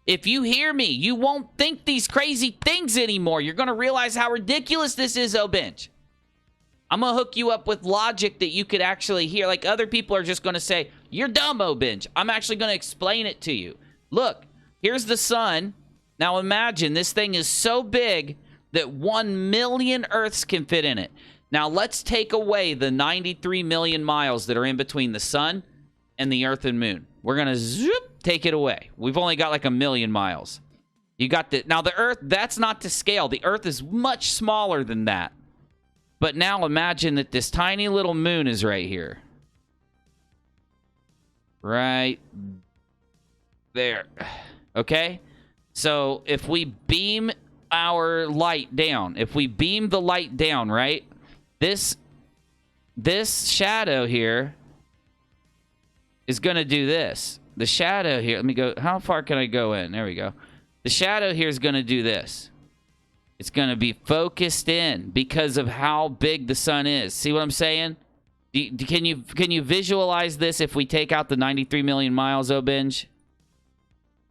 If you hear me, you won't think these crazy things anymore. You're going to realize how ridiculous this is, O.BENJ. I'm going to hook you up with logic that you could actually hear. Like, other people are just going to say, you're dumb, O.BENJ. I'm actually going to explain it to you. Look, here's the sun. Now imagine this thing is so big that 1 million Earths can fit in it. Now let's take away the 93 million miles that are in between the sun and the Earth and moon. We're going to zoop, take it away. We've only got like 1 million miles. You got the, now the Earth, that's not to scale. The Earth is much smaller than that. But now imagine that this tiny little moon is right here. Right there. Okay? So if we beam our light down, if we beam the light down, right? This shadow here is going to do this. The shadow here, let me go, how far can I go in? There we go. The shadow here is going to do this. It's going to be focused in because of how big the sun is. See what I'm saying? Can you visualize this if we take out the 93 million miles, O.BENJ?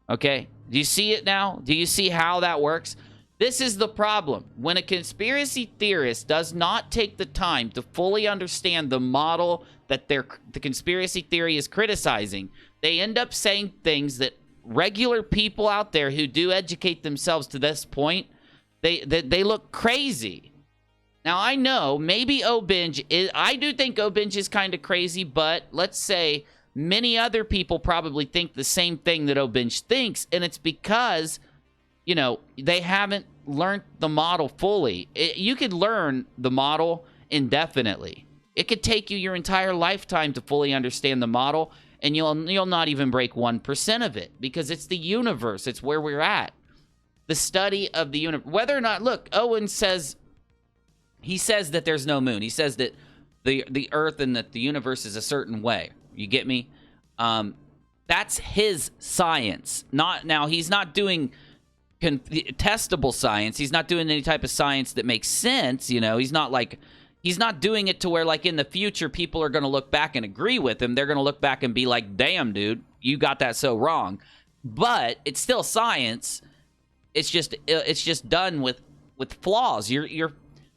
Okay. Do you see it now? Do you see how that works? This is the problem. When a conspiracy theorist does not take the time to fully understand the model that the conspiracy theory is criticizing, they end up saying things that regular people out there who do educate themselves to this point, they look crazy. Now, I know maybe O.BENJ is, I do think O.BENJ is kind of crazy, but let's say many other people probably think the same thing that O.BENJ thinks, and it's because, you know, they haven't learned the model fully. You could learn the model indefinitely. It could take you your entire lifetime to fully understand the model, and you'll not even break 1% of it, because it's the universe. It's where we're at. The study of the universe. Whether or not, look, Owen says, he says that there's no moon. He says that the Earth and that the universe is a certain way. You get me? That's his science. Now, he's not doing testable science. He's not doing any type of science that makes sense. You know, he's not doing it to where, like, in the future, people are going to look back and agree with him. They're going to look back and be like, damn, dude, you got that so wrong. But it's still science. It's just done with flaws.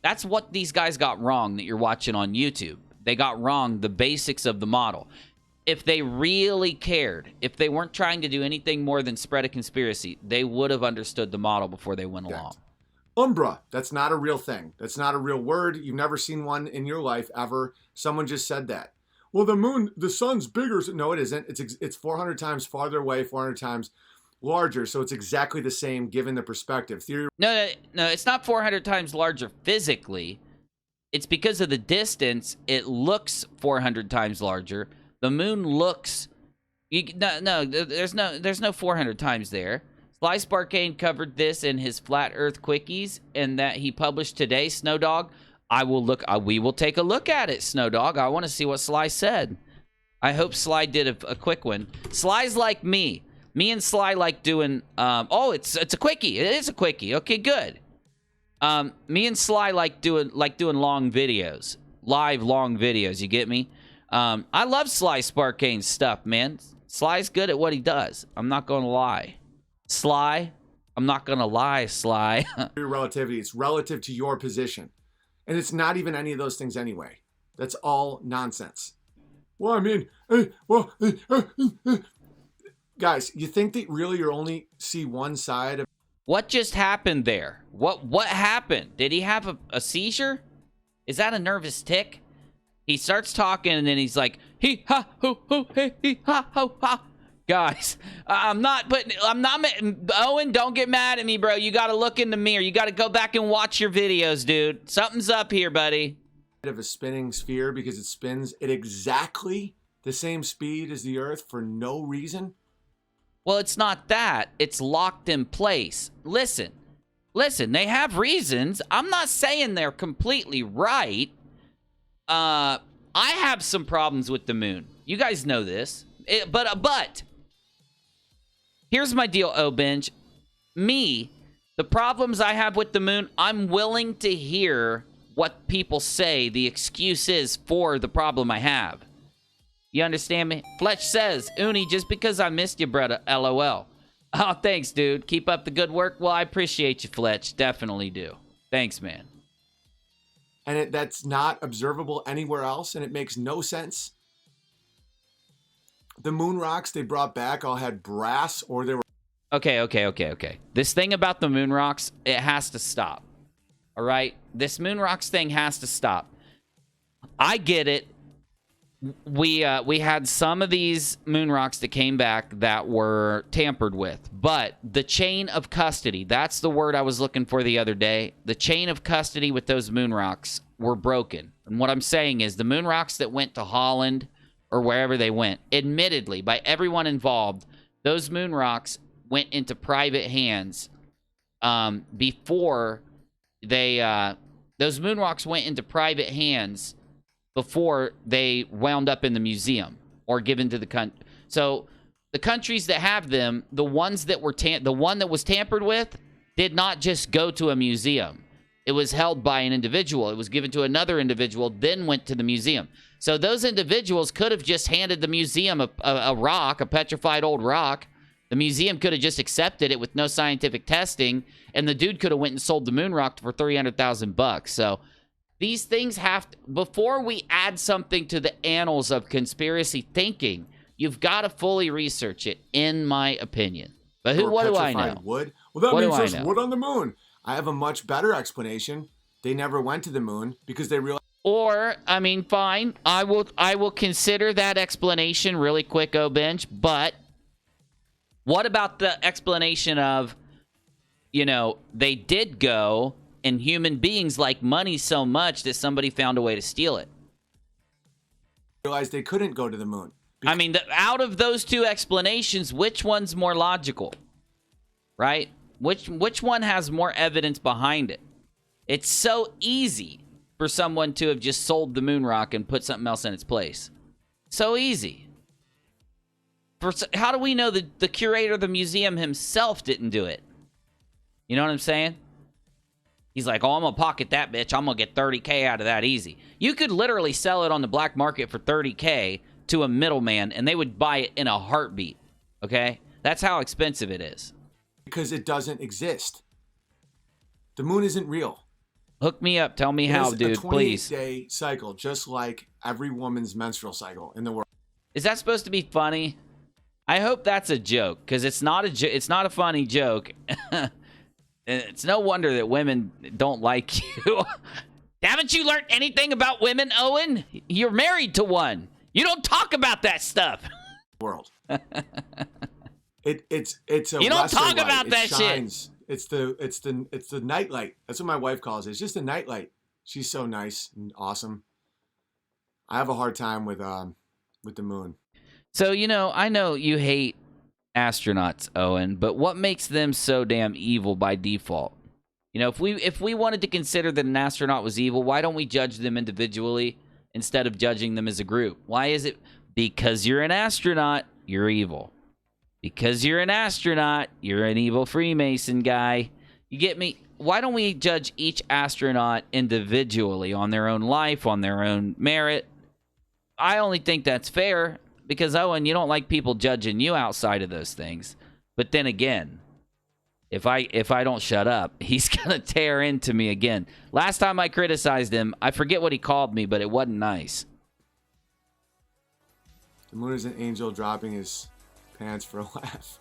That's what these guys got wrong that you're watching on YouTube. They got wrong the basics of the model. If they really cared, if they weren't trying to do anything more than spread a conspiracy, they would have understood the model before they went along. Umbra, that's not a real thing. That's not a real word. You've never seen one in your life ever. Someone just said that. Well, the sun's bigger. No, it isn't. It's 400 times farther away, 400 times larger, so it's exactly the same given the perspective. No, it's not 400 times larger physically. It's because of the distance. It looks 400 times larger. The moon looks... there's no 400 times there. Sly Sparkane covered this in his Flat Earth Quickies, and that he published today, Snowdog. We will take a look at it, Snowdog. I want to see what Sly said. I hope Sly did a quick one. Sly's like me. Me and Sly like doing, it's a quickie. It is a quickie. Okay, good. Me and Sly like doing long videos. Live long videos, you get me? I love Sly Sparkane's stuff, man. Sly's good at what he does. I'm not going to lie. Sly, I'm not going to lie, Sly. Relativity, it's relative to your position. And it's not even any of those things anyway. That's all nonsense. Well, I mean, guys, you think that really you only see one side of... What just happened there? What happened? Did he have a seizure? Is that a nervous tick? He starts talking and then he's like, hee ha hoo hoo hee ha ho ha. Guys, I'm not, Owen, don't get mad at me, bro. You got to look in the mirror. You got to go back and watch your videos, dude. Something's up here, buddy. ...of a spinning sphere because it spins at exactly the same speed as the Earth for no reason? Well, it's not that. It's locked in place. Listen, they have reasons. I'm not saying they're completely right. I have some problems with the moon. You guys know this. But here's my deal, O.BENJ. The problems I have with the moon, I'm willing to hear what people say the excuse is for the problem I have. You understand me? Fletch says, Uni, just because I missed you, brother, LOL. Oh, thanks, dude. Keep up the good work. Well, I appreciate you, Fletch. Definitely do. Thanks, man. And that's not observable anywhere else, and it makes no sense. The moon rocks they brought back all had brass, or they were... Okay. This thing about the moon rocks, it has to stop. All right? This moon rocks thing has to stop. I get it. We had some of these moon rocks that came back that were tampered with, but the chain of custody, that's the word I was looking for the other day. The chain of custody with those moon rocks were broken. And what I'm saying is the moon rocks that went to Holland or wherever they went, admittedly, by everyone involved, those moon rocks went into private hands before they... those moon rocks went into private hands before they wound up in the museum or given to the country. So the countries that have them, the ones that were the one that was tampered with did not just go to a museum. It was held by an individual. It was given to another individual, then went to the museum. So those individuals could have just handed the museum a rock, a petrified old rock. The museum could have just accepted it with no scientific testing, and the dude could have went and sold the moon rock for $300,000. So these things have to, before we add something to the annals of conspiracy thinking, you've got to fully research it, in my opinion. But what do I know? Wood? Well, that What means do I there's know? wood on the moon. I have a much better explanation. They never went to the moon because they realized... Or, I mean, fine. I will consider that explanation really quick, O.BENJ. But what about the explanation of, you know, they did go, and human beings like money so much that somebody found a way to steal it? Realized they couldn't go to the moon. I mean, out of those two explanations, which one's more logical? Right? Which one has more evidence behind it? It's so easy for someone to have just sold the moon rock and put something else in its place. So easy. How do we know that the curator of the museum himself didn't do it? You know what I'm saying? He's like, oh, I'm going to pocket that bitch. I'm going to get $30K out of that easy. You could literally sell it on the black market for $30K to a middleman, and they would buy it in a heartbeat. Okay? That's how expensive it is. Because it doesn't exist. The moon isn't real. Hook me up. Tell me how, dude, please. It's a 28-day cycle, just like every woman's menstrual cycle in the world. Is that supposed to be funny? I hope that's a joke, because it's not a funny joke. It's no wonder that women don't like you. Haven't you learned anything about women, Owen? You're married to one. You don't talk about that stuff. World. It's a you don't lesser talk light. about It that shines. It's the night light. That's what my wife calls it. It's just a night light. She's so nice and awesome. I have a hard time with the moon. So, you know, I know you hate astronauts, Owen, but what makes them so damn evil by default? You know, if we wanted to consider that an astronaut was evil, why don't we judge them individually instead of judging them as a group? Why is it because you're an astronaut, you're evil? Because you're an astronaut, you're an evil Freemason guy. You get me? Why don't we judge each astronaut individually on their own life, on their own merit? I only think that's fair because, Owen, you don't like people judging you outside of those things. But then again, if I don't shut up, he's going to tear into me again. Last time I criticized him, I forget what he called me, but it wasn't nice. The moon is an angel dropping his pants for a laugh.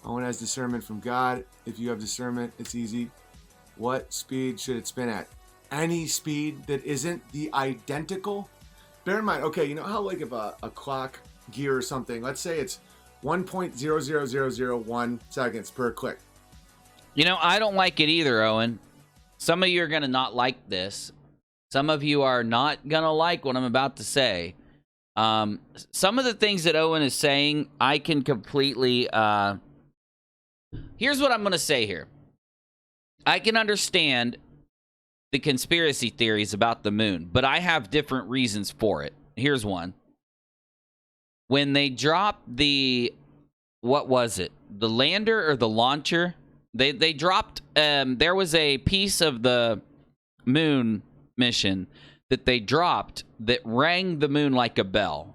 Owen has discernment from God. If you have discernment, it's easy. What speed should it spin at? Any speed that isn't the identical. Bear in mind, okay, you know how like if a clock gear or something, let's say it's 1.00001 seconds per click. You know, I don't like it either, Owen. Some of you are going to not like this. Some of you are not going to like what I'm about to say. Some of the things that Owen is saying, I can completely... Here's what I'm going to say here. I can understand the conspiracy theories about the moon, but I have different reasons for it. Here's one. When they dropped the... What was it? The lander or the launcher? They dropped... there was a piece of the moon mission that they dropped that rang the moon like a bell.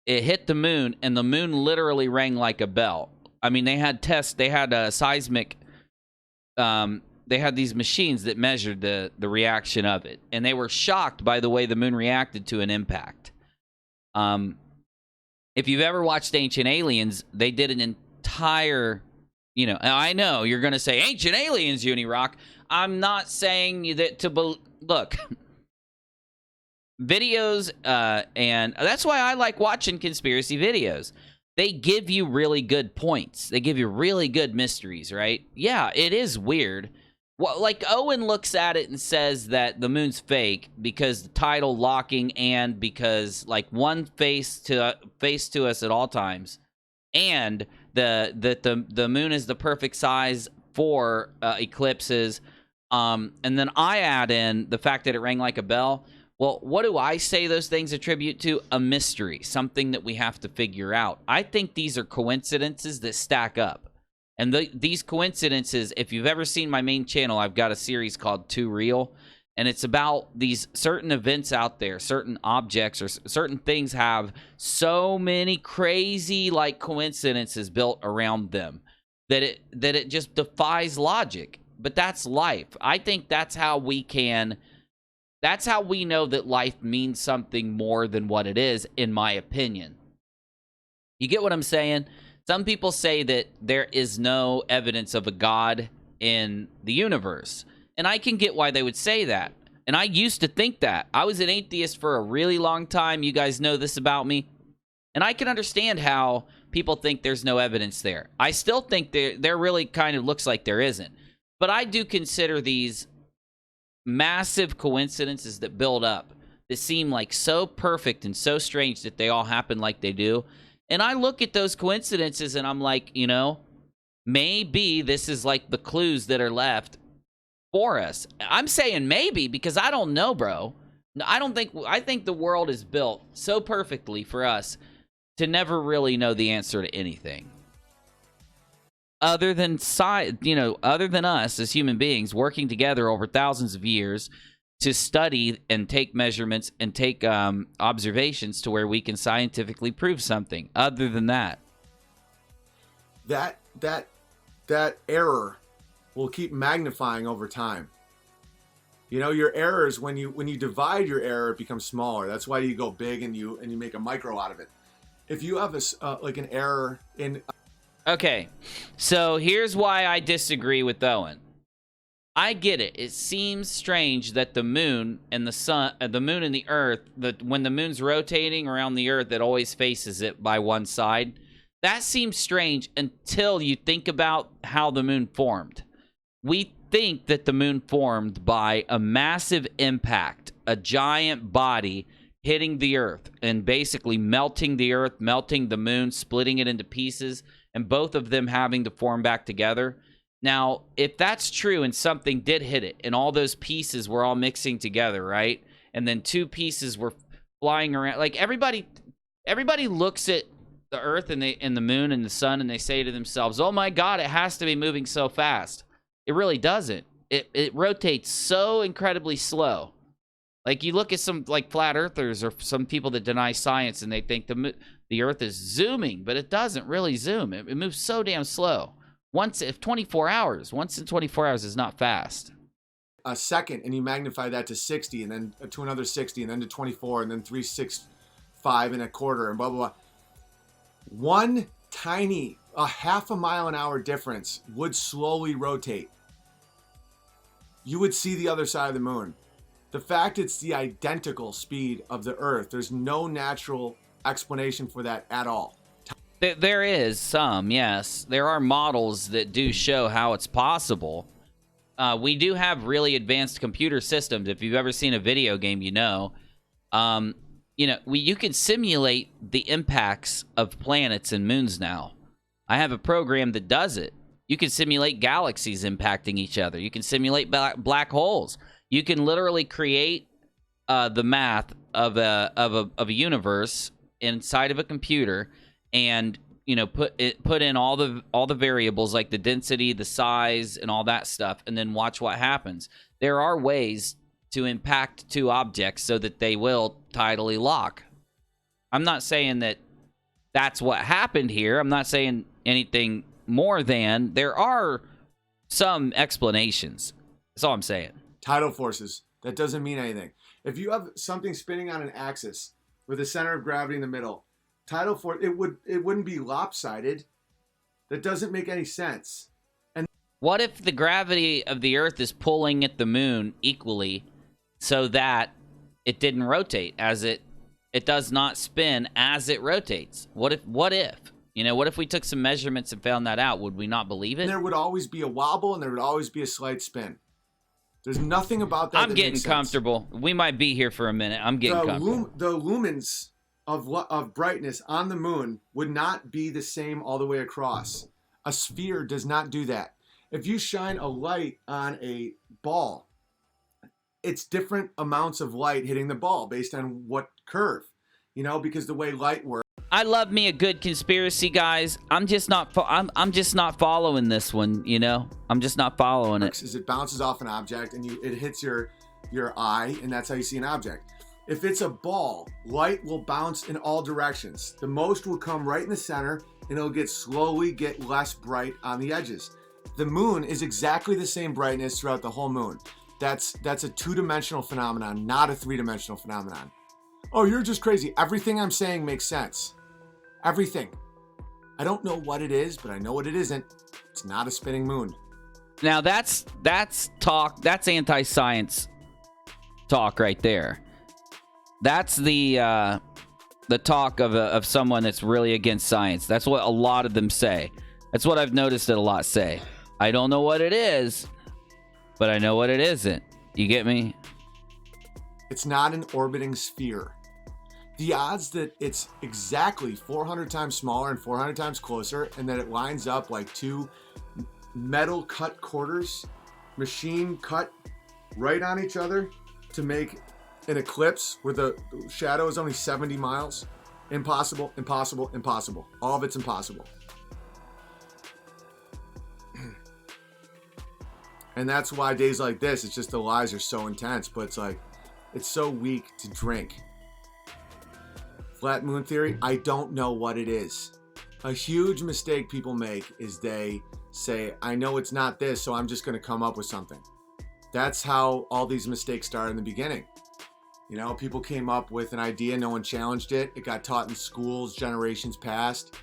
It hit the moon, and the moon literally rang like a bell. I mean, they had tests. They had a seismic. They had these machines that measured the reaction of it, and they were shocked by the way the moon reacted to an impact. If you've ever watched Ancient Aliens, they did an entire, you know, I know you're going to say Ancient Aliens, UNIRock. I'm not saying that to look. Videos, and that's why I like watching conspiracy videos. They give you really good points. They give you really good mysteries, right? Yeah, it is weird. Well, like Owen looks at it and says that the moon's fake because the tidal locking and because like one face to us at all times, and the moon is the perfect size for eclipses. And then I add in the fact that it rang like a bell. Well, what do I say those things attribute to? A mystery, something that we have to figure out. I think these are coincidences that stack up. And these coincidences, if you've ever seen my main channel, I've got a series called Too Real. And it's about these certain events out there, certain objects or certain things have so many crazy like coincidences built around them that it just defies logic. But that's life. I think that's how we know that life means something more than what it is, in my opinion. You get what I'm saying? Some people say that there is no evidence of a God in the universe. And I can get why they would say that. And I used to think that. I was an atheist for a really long time. You guys know this about me. And I can understand how people think there's no evidence there. I still think there really kind of looks like there isn't. But I do consider these massive coincidences that build up, that seem like so perfect and so strange that they all happen like they do. And I look at those coincidences and I'm like, you know, maybe this is like the clues that are left for us. I'm saying maybe because I don't know, bro. I think the world is built so perfectly for us to never really know the answer to anything. Other than us as human beings working together over thousands of years to study and take measurements and take observations to where we can scientifically prove something. Other than that, that error will keep magnifying over time. You know, your errors, when you divide your error, it becomes smaller. That's why you go big and you make a micro out of it. If you have like an error in okay, so here's why I disagree with Owen. I get it. It seems strange that the moon and the sun, the moon and the earth, when the moon's rotating around the earth, it always faces it by one side. That seems strange until you think about how the moon formed. We think that the moon formed by a massive impact, a giant body hitting the earth and basically melting the earth, melting the moon, splitting it into pieces, and both of them having to form back together. Now, if that's true and something did hit it and all those pieces were all mixing together, right? And then two pieces were flying around. Like everybody looks at the earth and the moon and the sun and they say to themselves, "Oh my God, it has to be moving so fast." It really doesn't. It rotates so incredibly slow. Like you look at some like flat earthers or some people that deny science and they think the earth is zooming, but it doesn't really zoom. It moves so damn slow. Once in 24 hours is not fast. A second, and you magnify that to 60, and then to another 60, and then to 24, and then 365 and a quarter, and blah, blah, blah. One tiny, a half a mile an hour difference would slowly rotate. You would see the other side of the moon. The fact it's the identical speed of the Earth, there's no natural explanation for that at all. There is some, yes. There are models that do show how it's possible. We do have really advanced computer systems. If you've ever seen a video game, you know. You can simulate the impacts of planets and moons now. I have a program that does it. You can simulate galaxies impacting each other. You can simulate black holes. You can literally create the math of a universe inside of a computer, and put in all the variables like the density, the size, and all that stuff, and then watch what happens. There are ways to impact two objects so that they will tidally lock. I'm not saying that that's what happened here. I'm not saying anything more than. There are some explanations. That's all I'm saying. Tidal forces. That doesn't mean anything. If you have something spinning on an axis with a center of gravity in the middle, tidal force, it wouldn't be lopsided. That doesn't make any sense. And what if the gravity of the Earth is pulling at the moon equally so that it didn't rotate as it does not spin as it rotates? What if? You know, what if we took some measurements and found that out? Would we not believe it? there would always be a wobble and there would always be a slight spin. There's nothing about that. I'm getting comfortable. We might be here for a minute. I'm getting comfortable. The lumens of brightness on the moon would not be the same all the way across. A sphere does not do that. If you shine a light on a ball, it's different amounts of light hitting the ball based on what curve, you know, because the way light works. I love me a good conspiracy, guys. I'm just not following this one, you know. I'm just not following it. Is it bounces off an object and it hits your eye, and that's how you see an object. If it's a ball, light will bounce in all directions. The most will come right in the center, and it'll slowly get less bright on the edges. The moon is exactly the same brightness throughout the whole moon. That's a two-dimensional phenomenon, not a three-dimensional phenomenon. Oh, you're just crazy. Everything I'm saying makes sense. Everything. I don't know what it is, but I know what it isn't. It's not a spinning moon. Now that's talk. That's anti-science talk right there. That's the talk of someone that's really against science. That's what a lot of them say. That's what I've noticed that a lot say. I don't know what it is, but I know what it isn't. You get me? It's not an orbiting sphere. The odds that it's exactly 400 times smaller and 400 times closer, and that it lines up like two metal cut quarters, machine cut right on each other to make an eclipse where the shadow is only 70 miles. Impossible, impossible, impossible. All of it's impossible. And that's why days like this, it's just the lies are so intense, but it's like, it's so weak to drink. Flat moon theory, I don't know what it is. A huge mistake people make is they say, I know it's not this, so I'm just going to come up with something. That's how all these mistakes started in the beginning. You know, people came up with an idea, no one challenged it. It got taught in schools generations past.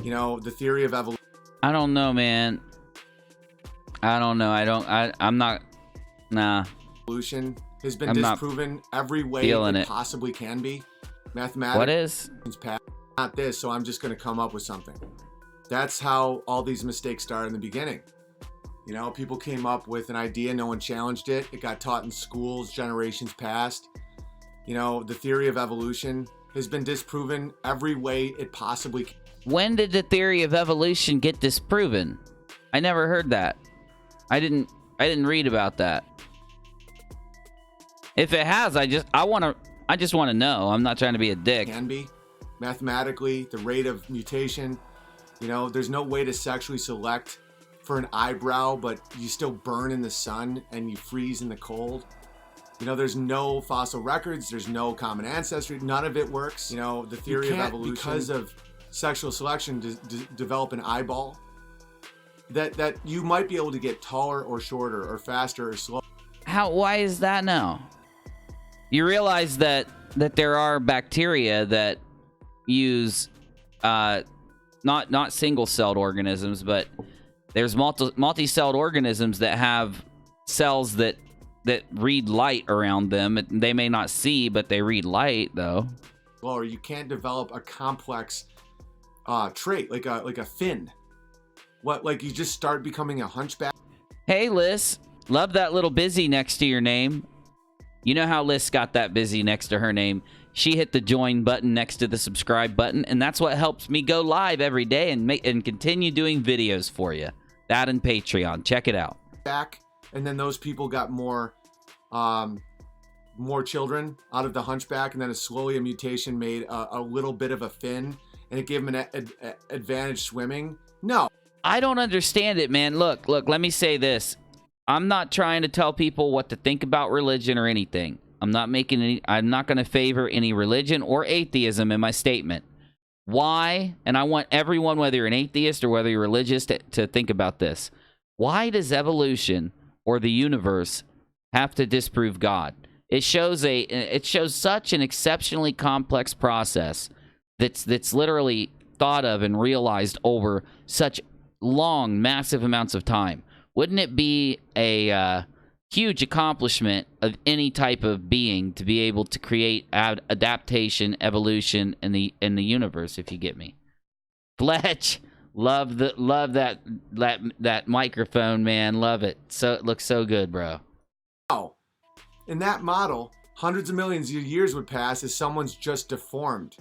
You know, the theory of evolution. I don't know, man. I don't know. I'm not. Nah. Evolution has been disproven every way it possibly can be. Mathematics. What is? Not this, so I'm just going to come up with something. That's how all these mistakes started in the beginning. You know, people came up with an idea, no one challenged it. It got taught in schools generations past. You know, the theory of evolution has been disproven every way it possibly can. When did the theory of evolution get disproven? I never heard that. I didn't read about that. If it has, I just want to know. I'm not trying to be a dick. Can be. Mathematically, the rate of mutation, you know, there's no way to sexually select for an eyebrow, but you still burn in the sun and you freeze in the cold. You know, there's no fossil records, there's no common ancestry, none of it works. You know, the theory of evolution, because of sexual selection, develop an eyeball that you might be able to get taller or shorter or faster or slower. Why is that now? You realize that there are bacteria that use not single-celled organisms, but there's multi-celled organisms that have cells that read light around them. They may not see, but they read light, though. Well, or you can't develop a complex trait like a fin. What, like you just start becoming a hunchback? Hey, Liz, love that little busy next to your name. You know how Liz got that busy next to her name? She hit the join button next to the subscribe button, and that's what helps me go live every day and continue doing videos for you. That and Patreon. Check it out. And then those people got more children out of the hunchback, and then slowly a mutation made a little bit of a fin, and it gave them an advantage swimming. No. I don't understand it, man. Look, let me say this. I'm not trying to tell people what to think about religion or anything. I'm not going to favor any religion or atheism in my statement. Why, and I want everyone, whether you're an atheist or whether you're religious, to think about this. Why does evolution or the universe have to disprove God? It shows such an exceptionally complex process that's literally thought of and realized over such long, massive amounts of time. Wouldn't it be a huge accomplishment of any type of being to be able to create adaptation, evolution in the universe? If you get me, Fletch, love that microphone, man, love it. So it looks so good, bro. Oh, in that model, hundreds of millions of years would pass as someone's just deformed.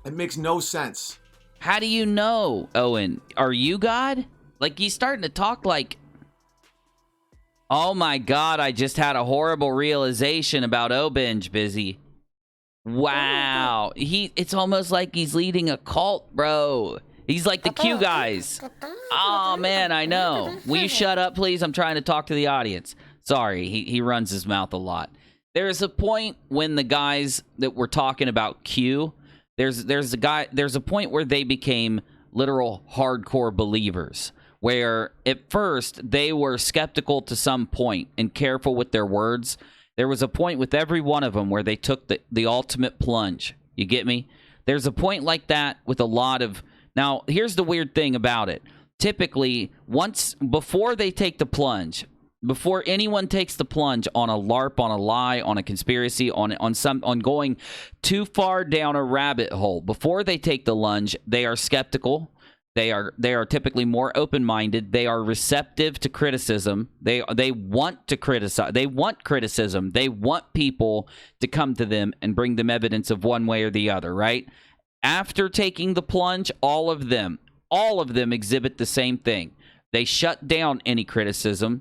It makes no sense. How do you know, Owen? Are you God? Like, he's starting to talk like, oh my God, I just had a horrible realization about O.BENJ, Busy. Wow. It's almost like he's leading a cult, bro. He's like the Q guys. Oh, man, I know. Will you shut up, please? I'm trying to talk to the audience. Sorry, he runs his mouth a lot. There's a point when the guys that were talking about Q, there's a point where they became literal hardcore believers, where at first they were skeptical to some point and careful with their words. There was a point with every one of them where they took the ultimate plunge. You get me? There's a point like that with a lot of... Now, here's the weird thing about it. Typically, before they take the plunge, before anyone takes the plunge on a LARP, on a lie, on a conspiracy, on going too far down a rabbit hole, before they take the lunge, they are skeptical. They are typically more open-minded. They are receptive to criticism. They want to criticize. They want criticism. They want people to come to them and bring them evidence of one way or the other, right? After taking the plunge, all of them exhibit the same thing. They shut down any criticism.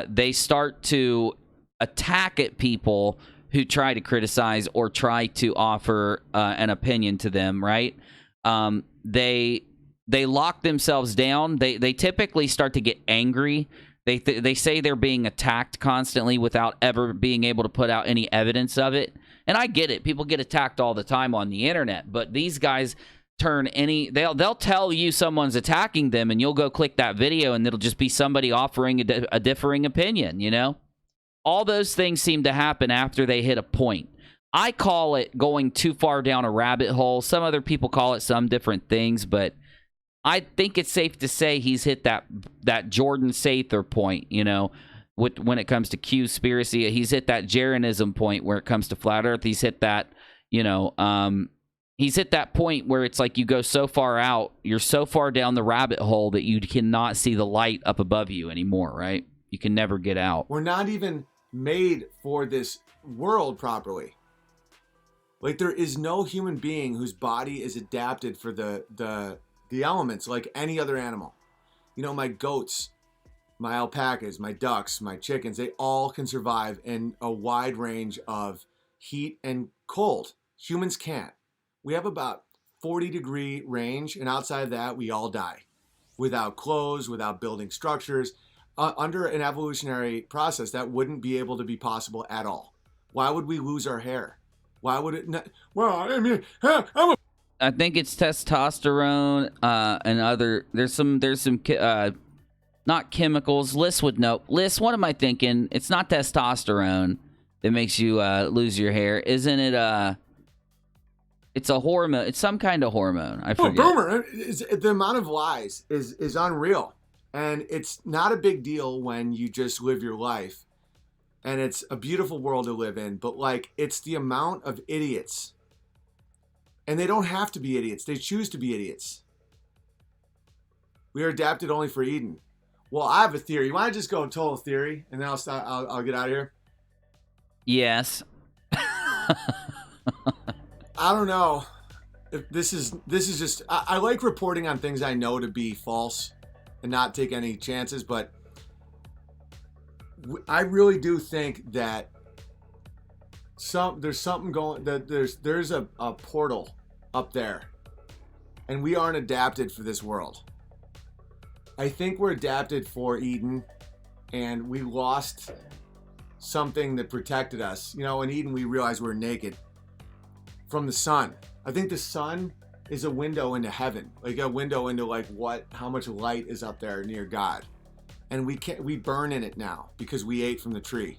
They start to attack at people who try to criticize or try to offer an opinion to them, right? They lock themselves down. They typically start to get angry. They say they're being attacked constantly without ever being able to put out any evidence of it. And I get it. People get attacked all the time on the internet. But these guys they'll tell you someone's attacking them, and you'll go click that video, and it'll just be somebody offering a differing opinion, you know? All those things seem to happen after they hit a point. I call it going too far down a rabbit hole. Some other people call it some different things, but I think it's safe to say he's hit that Jordan Sather point, you know, when it comes to Q-spiracy. He's hit that Jeranism point where it comes to flat Earth. He's hit that, you know, he's hit that point where it's like you go so far out, you're so far down the rabbit hole that you cannot see the light up above you anymore, right? You can never get out. We're not even made for this world properly. Like, there is no human being whose body is adapted for the elements like any other animal. You know, my goats, my alpacas, my ducks, my chickens, they all can survive in a wide range of heat and cold. Humans can't. We have about 40-degree range, and outside of that, we all die. Without clothes, without building structures. Under an evolutionary process, that wouldn't be able to be possible at all. Why would we lose our hair? Why would it not? Well, I mean, I think it's testosterone and other... There's some not chemicals. Liz would know. Liz, what am I thinking? It's not testosterone that makes you lose your hair. Isn't it... It's a hormone. It's some kind of hormone. I forget. Boomer, the amount of lies is unreal. And it's not a big deal when you just live your life. And it's a beautiful world to live in. But, like, it's the amount of idiots. And they don't have to be idiots. They choose to be idiots. We are adapted only for Eden. Well, I have a theory. You want to just go total theory? And then I'll get out of here? Yes. I don't know. If this is just... I like reporting on things I know to be false and not take any chances, but I really do think that there's something going... That there's a portal up there, and we aren't adapted for this world. I think we're adapted for Eden, and we lost something that protected us. You know, in Eden, we realized we're naked from the sun. I think the sun is a window into heaven, like a window into like how much light is up there near God. And we burn in it now because we ate from the tree.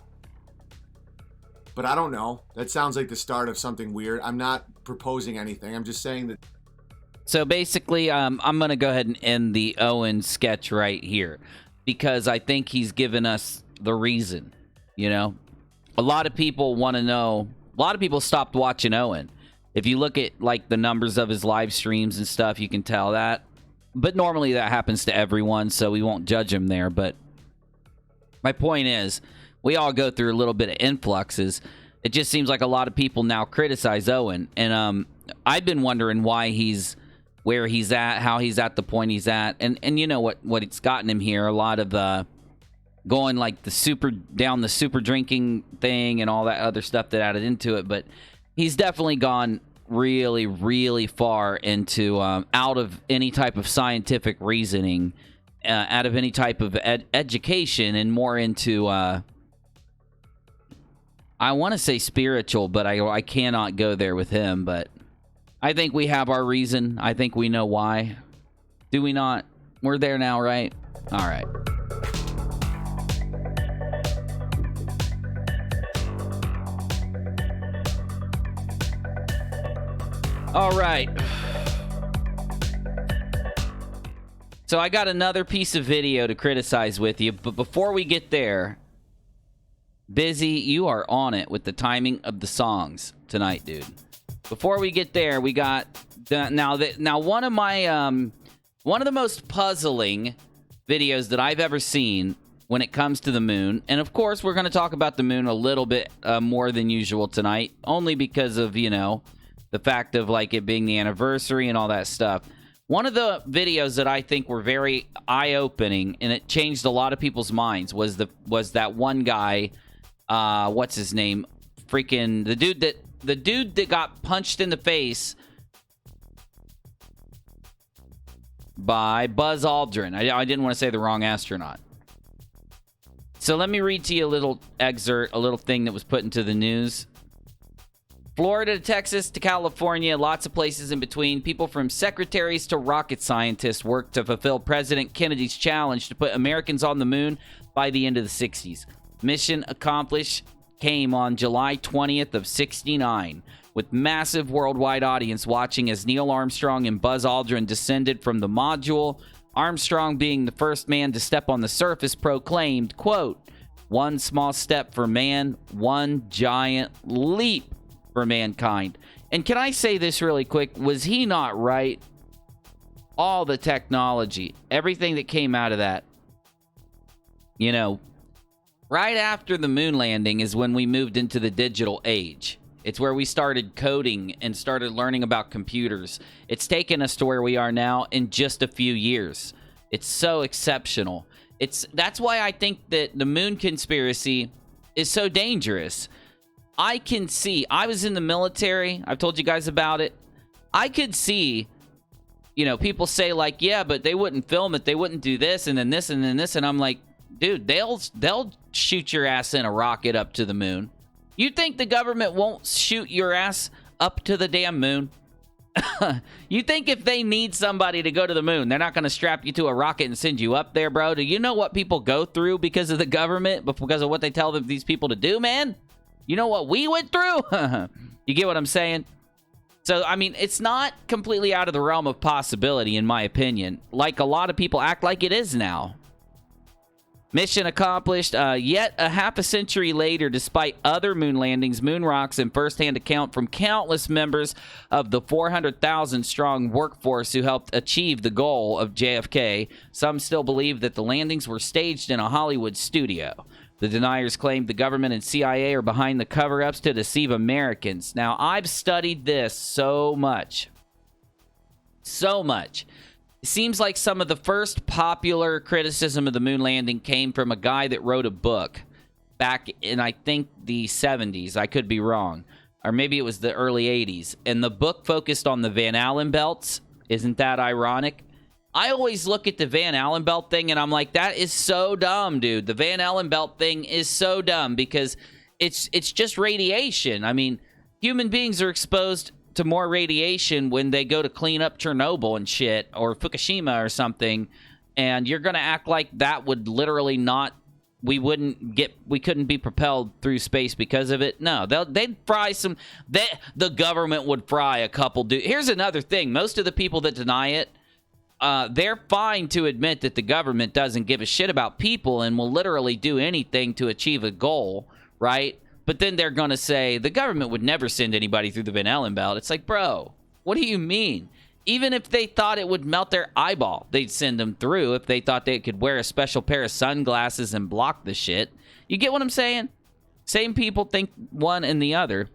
But I don't know. That sounds like the start of something weird. I'm not proposing anything. I'm just saying that. So basically, I'm going to go ahead and end the Owen sketch right here because I think he's given us the reason, you know? A lot of people want to know. A lot of people stopped watching Owen. If you look at, like, the numbers of his live streams and stuff, you can tell that. But normally that happens to everyone, so we won't judge him there. But my point is, we all go through a little bit of influxes. It just seems like a lot of people now criticize Owen. And I've been wondering why he's where he's at, how he's at the point he's at. And you know what it's gotten him here. A lot of going like the super drinking thing and all that other stuff that added into it. But he's definitely gone really, really far into out of any type of scientific reasoning, out of any type of education, and more into I want to say spiritual, but I cannot go there with him. But I think we have our reason. I think we know why. Do we not? We're there now, right? All right. All right. So I got another piece of video to criticize with you, but before we get there, Busy, you are on it with the timing of the songs tonight, dude. Before we get there, we got now one of the most puzzling videos that I've ever seen when it comes to the moon, and of course we're going to talk about the moon a little bit more than usual tonight, only because of, you know, the fact of like it being the anniversary and all that stuff. One of the videos that I think were very eye-opening and it changed a lot of people's minds was that one guy, what's his name? Freaking the dude that got punched in the face by Buzz Aldrin. I didn't want to say the wrong astronaut. So let me read to you a little excerpt, a little thing that was put into the news. Florida to Texas to California, lots of places in between. People from secretaries to rocket scientists worked to fulfill President Kennedy's challenge to put Americans on the moon by the end of the 60s. Mission accomplished came on July 20th of 69, with massive worldwide audience watching as Neil Armstrong and Buzz Aldrin descended from the module. Armstrong, being the first man to step on the surface, proclaimed, quote, "One small step for man, one giant leap for mankind." And can I say this really quick? Was he not right? All the technology, everything that came out of that, you know, right after the moon landing is when we moved into the digital age. It's where we started coding and started learning about computers. It's taken us to where we are now in just a few years. It's so exceptional. That's why I think that the moon conspiracy is so dangerous. I can see, I was in the military. I've told you guys about it. I could see, you know, people say like, yeah, but they wouldn't film it. They wouldn't do this and then this and then this. And I'm like, dude, they'll shoot your ass in a rocket up to the moon. You think the government won't shoot your ass up to the damn moon? You think if they need somebody to go to the moon, they're not going to strap you to a rocket and send you up there, bro? Do you know what people go through because of the government, because of what they tell these people to do, man? You know what we went through? You get what I'm saying? So, I mean, it's not completely out of the realm of possibility, in my opinion. Like a lot of people act like it is now. Mission accomplished. Yet a half a century later, despite other moon landings, moon rocks, and first-hand account from countless members of the 400,000-strong workforce who helped achieve the goal of JFK, some still believe that the landings were staged in a Hollywood studio. The deniers claim the government and CIA are behind the cover-ups to deceive Americans. Now, I've studied this so much. So much. It seems like some of the first popular criticism of the moon landing came from a guy that wrote a book back in, I think, the 70s. I could be wrong. Or maybe it was the early 80s. And the book focused on the Van Allen belts. Isn't that ironic? I always look at the Van Allen belt thing and I'm like, that is so dumb, dude. The Van Allen belt thing is so dumb because it's just radiation. I mean, human beings are exposed to more radiation when they go to clean up Chernobyl and shit, or Fukushima or something, and you're going to act like that would literally not, we couldn't be propelled through space because of it? No, they'd fry some, the government would fry a couple Here's another thing. Most of the people that deny it, they're fine to admit that the government doesn't give a shit about people and will literally do anything to achieve a goal, right? But then they're going to say the government would never send anybody through the Van Allen belt. It's like, bro, what do you mean? Even if they thought it would melt their eyeball, they'd send them through if they thought they could wear a special pair of sunglasses and block the shit. You get what I'm saying? Same people think one and the other.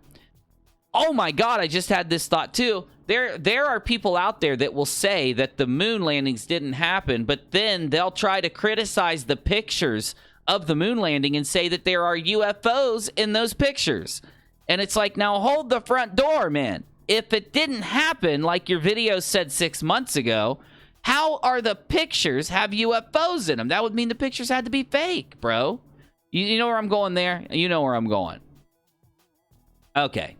Oh my God, I just had this thought too. There are people out there that will say that the moon landings didn't happen, but then they'll try to criticize the pictures of the moon landing and say that there are UFOs in those pictures. And it's like, now hold the front door, man. If it didn't happen like your video said 6 months ago, how are the pictures have UFOs in them? That would mean the pictures had to be fake, bro. You know where I'm going there? You know where I'm going. Okay.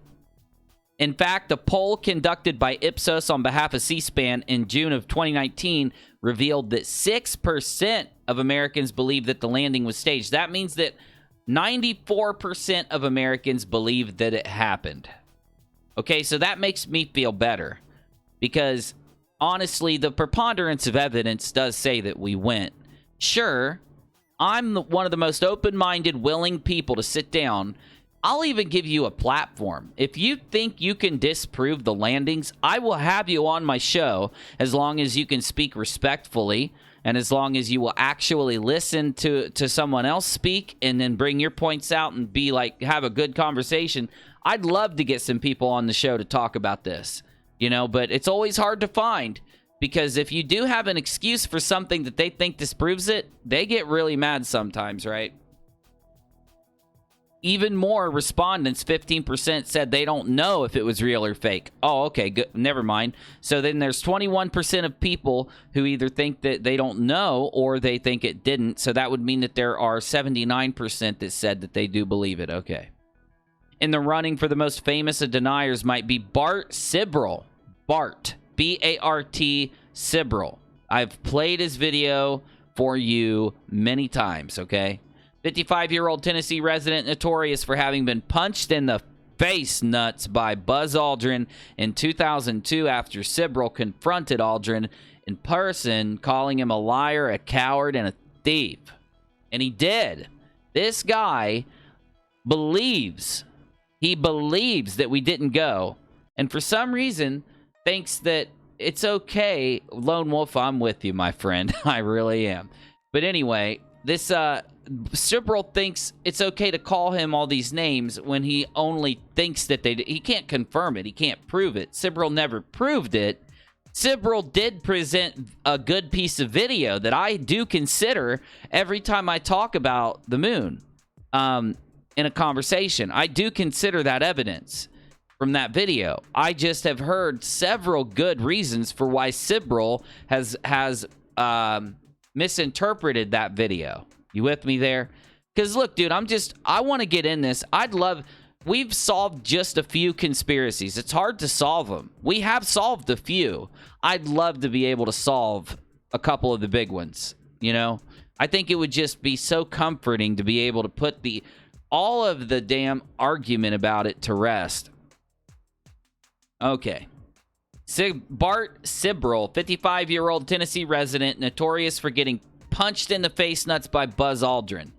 In fact, a poll conducted by Ipsos on behalf of C-SPAN in June of 2019 revealed that 6% of Americans believe that the landing was staged. That means that 94% of Americans believe that it happened. Okay, so that makes me feel better because, honestly, the preponderance of evidence does say that we went. Sure, I'm one of the most open-minded, willing people to sit down. I'll even give you a platform. If you think you can disprove the landings, I will have you on my show as long as you can speak respectfully and as long as you will actually listen to someone else speak and then bring your points out and be like, have a good conversation. I'd love to get some people on the show to talk about this, you know, but it's always hard to find because if you do have an excuse for something that they think disproves it, they get really mad sometimes, right? Even more respondents, 15%, said they don't know if it was real or fake. Oh, okay, good. Never mind. So then there's 21% of people who either think that they don't know or they think it didn't. So that would mean that there are 79% that said that they do believe it. Okay. In the running for the most famous of deniers might be Bart Sibrel. Bart. B-A-R-T Sibrel. I've played his video for you many times, okay? 55-year-old Tennessee resident notorious for having been punched in the face nuts by Buzz Aldrin in 2002 after Sibrel confronted Aldrin in person, calling him a liar, a coward, and a thief. And he did. This guy believes that we didn't go, and for some reason thinks that it's okay. Lone Wolf, I'm with you, my friend. I really am. But anyway, this Sibrel thinks it's okay to call him all these names when he only thinks that he can't confirm it. He can't prove it. Sibrel never proved it. Sibrel did present a good piece of video that I do consider every time I talk about the moon in a conversation. I do consider that evidence from that video. I just have heard several good reasons for why Sibrel has misinterpreted that video. You with me there? Because look, dude, I want to get in this. We've solved just a few conspiracies. It's hard to solve them. We have solved a few. I'd love to be able to solve a couple of the big ones, you know? I think it would just be so comforting to be able to put all of the damn argument about it to rest. Okay. Bart Sibrel, 55-year-old Tennessee resident, notorious for getting punched in the face nuts by Buzz Aldrin.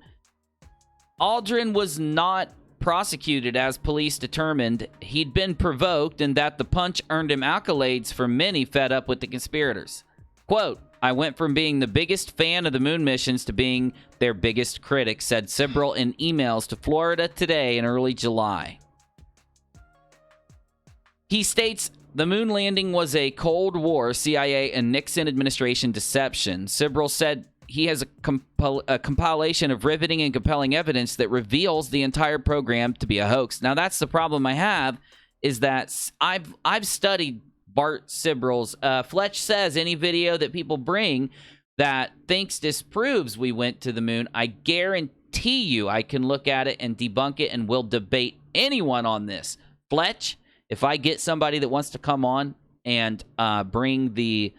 Aldrin was not prosecuted as police determined he'd been provoked and that the punch earned him accolades from many fed up with the conspirators. Quote, I went from being the biggest fan of the moon missions to being their biggest critic, said Sibrel in emails to Florida Today in early July. He states the moon landing was a Cold War, CIA, and Nixon administration deception. Sibrel said he has a compilation of riveting and compelling evidence that reveals the entire program to be a hoax. Now, that's the problem I have, is that I've studied Bart Sibrel's. Fletch says any video that people bring that thinks disproves we went to the moon, I guarantee you I can look at it and debunk it and will debate anyone on this. Fletch, If I get somebody that wants to come on and bring the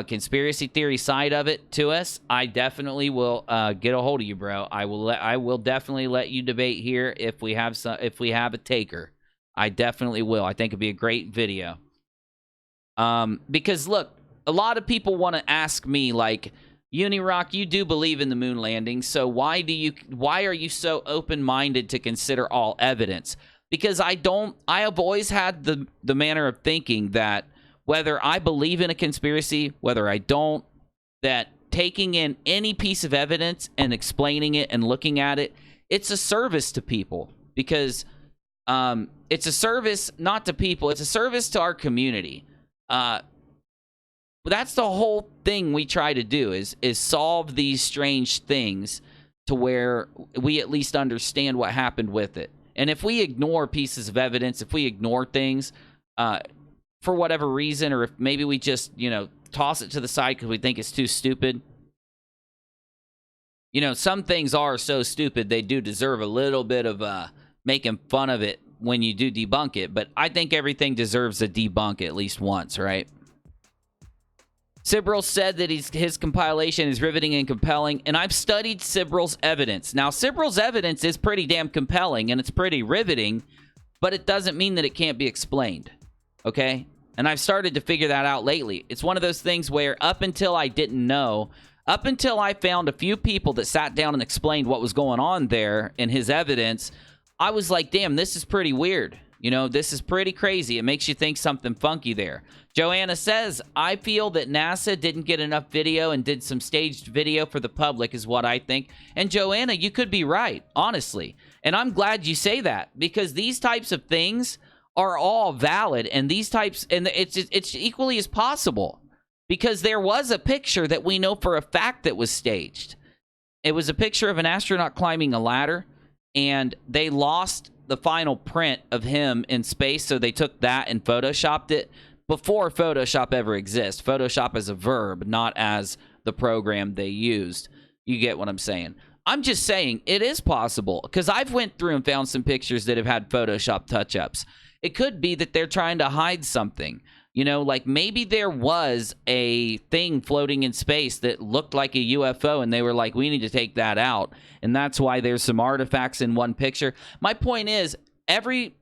conspiracy theory side of it to us, I definitely will get a hold of you, bro. I will definitely let you debate here if we have a taker. I definitely will. I think it'd be a great video. Because look, a lot of people want to ask me, like, UNIRock, you do believe in the moon landing, so why are you so open-minded to consider all evidence? Because I have always had the manner of thinking that whether I believe in a conspiracy, whether I don't, that taking in any piece of evidence and explaining it and looking at it, it's a service to people. Because it's a service not to people, it's a service to our community. That's the whole thing we try to do, is solve these strange things to where we at least understand what happened with it. And if we ignore pieces of evidence, if we ignore things for whatever reason, or if maybe we just, toss it to the side because we think it's too stupid. Some things are so stupid they do deserve a little bit of making fun of it when you do debunk it. But I think everything deserves a debunk at least once, right? Sibrel said that his compilation is riveting and compelling, and I've studied Sibrel's evidence. Now, Sibrel's evidence is pretty damn compelling, and it's pretty riveting, but it doesn't mean that it can't be explained, okay? And I've started to figure that out lately. It's one of those things where up until I didn't know, up until I found a few people that sat down and explained what was going on there in his evidence, I was like, damn, this is pretty weird. This is pretty crazy. It makes you think something funky there. Joanna says, I feel that NASA didn't get enough video and did some staged video for the public is what I think. And Joanna, you could be right, honestly. And I'm glad you say that, because these types of things are all valid, and it's equally as possible, because there was a picture that we know for a fact that was staged. It was a picture of an astronaut climbing a ladder, and they lost the final print of him in space, so they took that and photoshopped it before Photoshop ever exists. Photoshop as a verb, not as the program they used. You get what I'm saying? I'm just saying it is possible, because I've went through and found some pictures that have had Photoshop touch-ups. It could be that they're trying to hide something. Like maybe there was a thing floating in space that looked like a UFO, and they were like, we need to take that out. And that's why there's some artifacts in one picture. My point is, every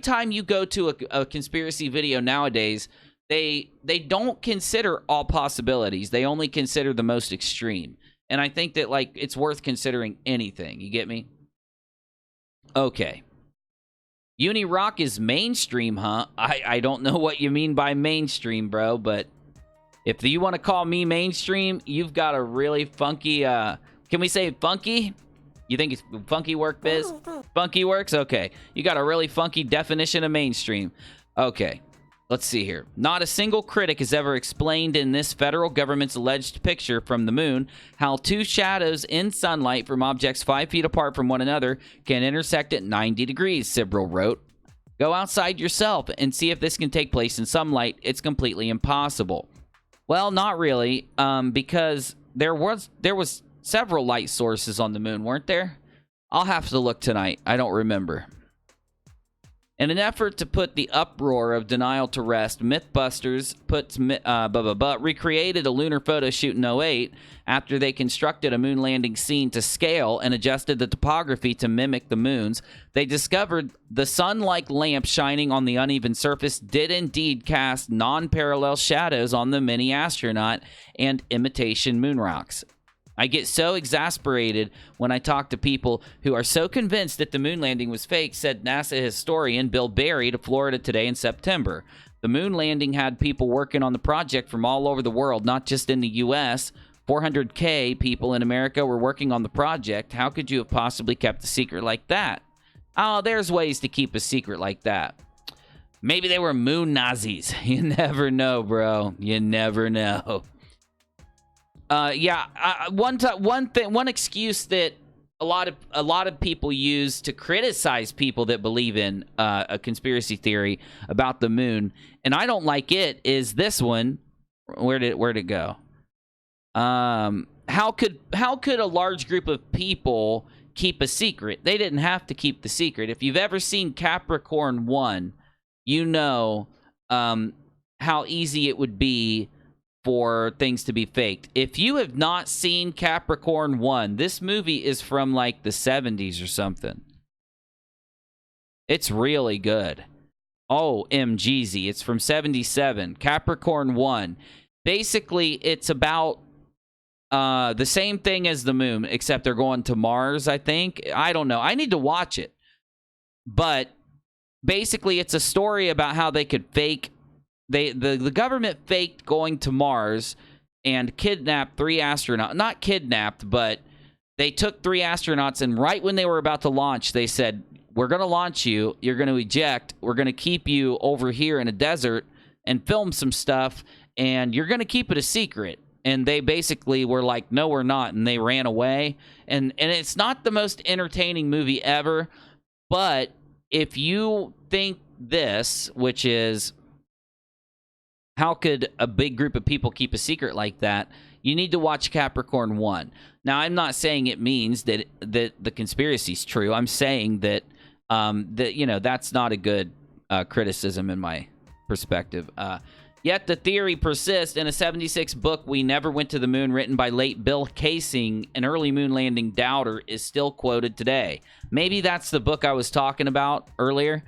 time you go to a conspiracy video nowadays, they don't consider all possibilities. They only consider the most extreme. And I think that, it's worth considering anything. You get me? Okay. UNIRock is mainstream, huh? I don't know what you mean by mainstream, bro, but if you want to call me mainstream, you've got a really funky, can we say funky? You think it's funky work, Biz? Funky works? Okay. You got a really funky definition of mainstream. Okay. Let's see here. Not a single critic has ever explained in this federal government's alleged picture from the moon how two shadows in sunlight from objects 5 feet apart from one another can intersect at 90 degrees, Sibrel wrote. Go outside yourself and see if this can take place in sunlight. It's completely impossible. Well, not really, because there was several light sources on the moon, weren't there? I'll have to look tonight. I don't remember. In an effort to put the uproar of denial to rest, Mythbusters recreated a lunar photo shoot in 2008 after they constructed a moon landing scene to scale and adjusted the topography to mimic the moon's. They discovered the sun-like lamp shining on the uneven surface did indeed cast non-parallel shadows on the mini astronaut and imitation moon rocks. I get so exasperated when I talk to people who are so convinced that the moon landing was fake, said NASA historian Bill Barry to Florida Today in September. The moon landing had people working on the project from all over the world, not just in the U.S. 400K people in America were working on the project. How could you have possibly kept a secret like that? Oh, there's ways to keep a secret like that. Maybe they were moon Nazis. You never know, bro. You never know. One excuse that a lot of people use to criticize people that believe in a conspiracy theory about the moon, and I don't like it, is this one. Where'd it go? How could a large group of people keep a secret? They didn't have to keep the secret. If you've ever seen Capricorn 1, you know how easy it would be for things to be faked. If you have not seen Capricorn 1, this movie is from like the 70s or something. It's really good. O.BENJ, it's from 77. Capricorn 1. Basically, it's about the same thing as the moon, except they're going to Mars, I think. I don't know. I need to watch it. But basically, it's a story about how they could fake... The government faked going to Mars and kidnapped 3 astronauts. Not kidnapped, but they took 3 astronauts, and right when they were about to launch, they said, we're going to launch you, you're going to eject, we're going to keep you over here in a desert and film some stuff, and you're going to keep it a secret. And they basically were like, no, we're not, and they ran away. And it's not the most entertaining movie ever, but if you think this, which is... how could a big group of people keep a secret like that? You need to watch Capricorn 1. Now, I'm not saying it means that the conspiracy's true. I'm saying that that's not a good criticism in my perspective. Yet the theory persists. In a 76 book, We Never Went to the Moon, written by late Bill Kaysing, an early moon landing doubter, is still quoted today. Maybe that's the book I was talking about earlier.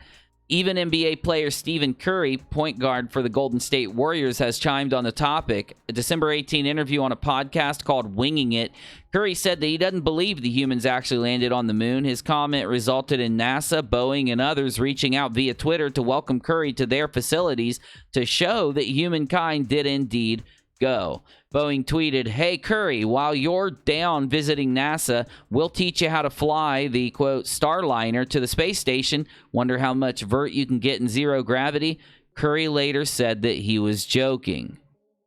Even NBA player Stephen Curry, point guard for the Golden State Warriors, has chimed on the topic. A December 18 interview on a podcast called Winging It, Curry said that he doesn't believe the humans actually landed on the moon. His comment resulted in NASA, Boeing, and others reaching out via Twitter to welcome Curry to their facilities to show that humankind did indeed go. Boeing tweeted, "Hey Curry, while you're down visiting NASA, we'll teach you how to fly the, quote, Starliner to the space station. Wonder how much vert you can get in zero gravity?" Curry later said that he was joking.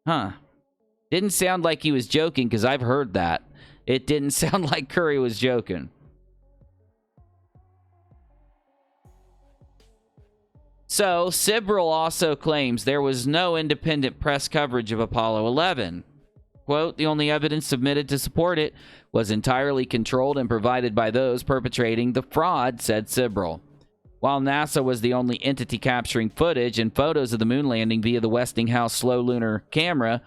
Didn't sound like he was joking, because I've heard that. It didn't sound like Curry was joking. So, Sibrel also claims there was no independent press coverage of Apollo 11. Quote, "The only evidence submitted to support it was entirely controlled and provided by those perpetrating the fraud," said Sibrel. While NASA was the only entity capturing footage and photos of the moon landing via the Westinghouse Slow Lunar Camera,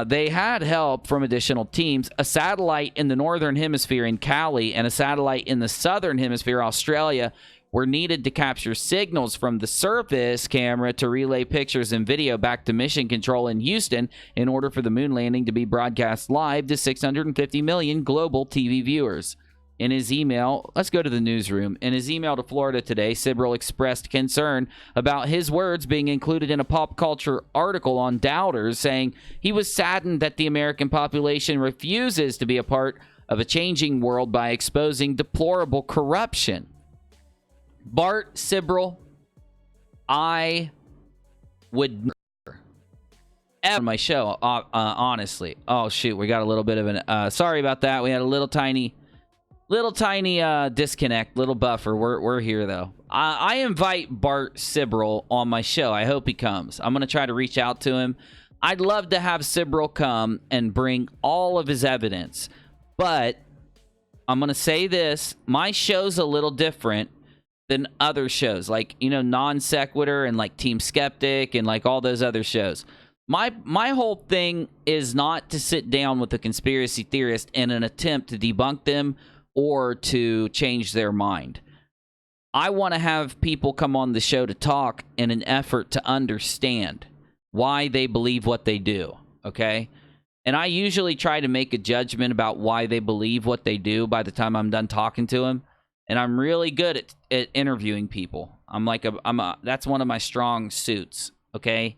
they had help from additional teams. A satellite in the northern hemisphere in Cali and a satellite in the southern hemisphere, Australia, were needed to capture signals from the surface camera to relay pictures and video back to mission control in Houston in order for the moon landing to be broadcast live to 650 million global TV viewers. In his email, let's go to the newsroom. In his email to Florida Today, Sibrel expressed concern about his words being included in a pop culture article on doubters, saying he was saddened that the American population refuses to be a part of a changing world by exposing deplorable corruption. Bart Sibrel, I would never ever my show, honestly. Oh, shoot, we got a little bit of an... sorry about that. We had a little tiny disconnect, little buffer. We're here, though. I invite Bart Sibrel on my show. I hope he comes. I'm going to try to reach out to him. I'd love to have Sibrel come and bring all of his evidence. But I'm going to say this. My show's a little different than other shows, like, Non Sequitur and like Team Skeptic and like all those other shows. My whole thing is not to sit down with a conspiracy theorist in an attempt to debunk them or to change their mind. I want to have people come on the show to talk in an effort to understand why they believe what they do, okay? And I usually try to make a judgment about why they believe what they do by the time I'm done talking to them. And I'm really good at interviewing people. That's one of my strong suits, okay?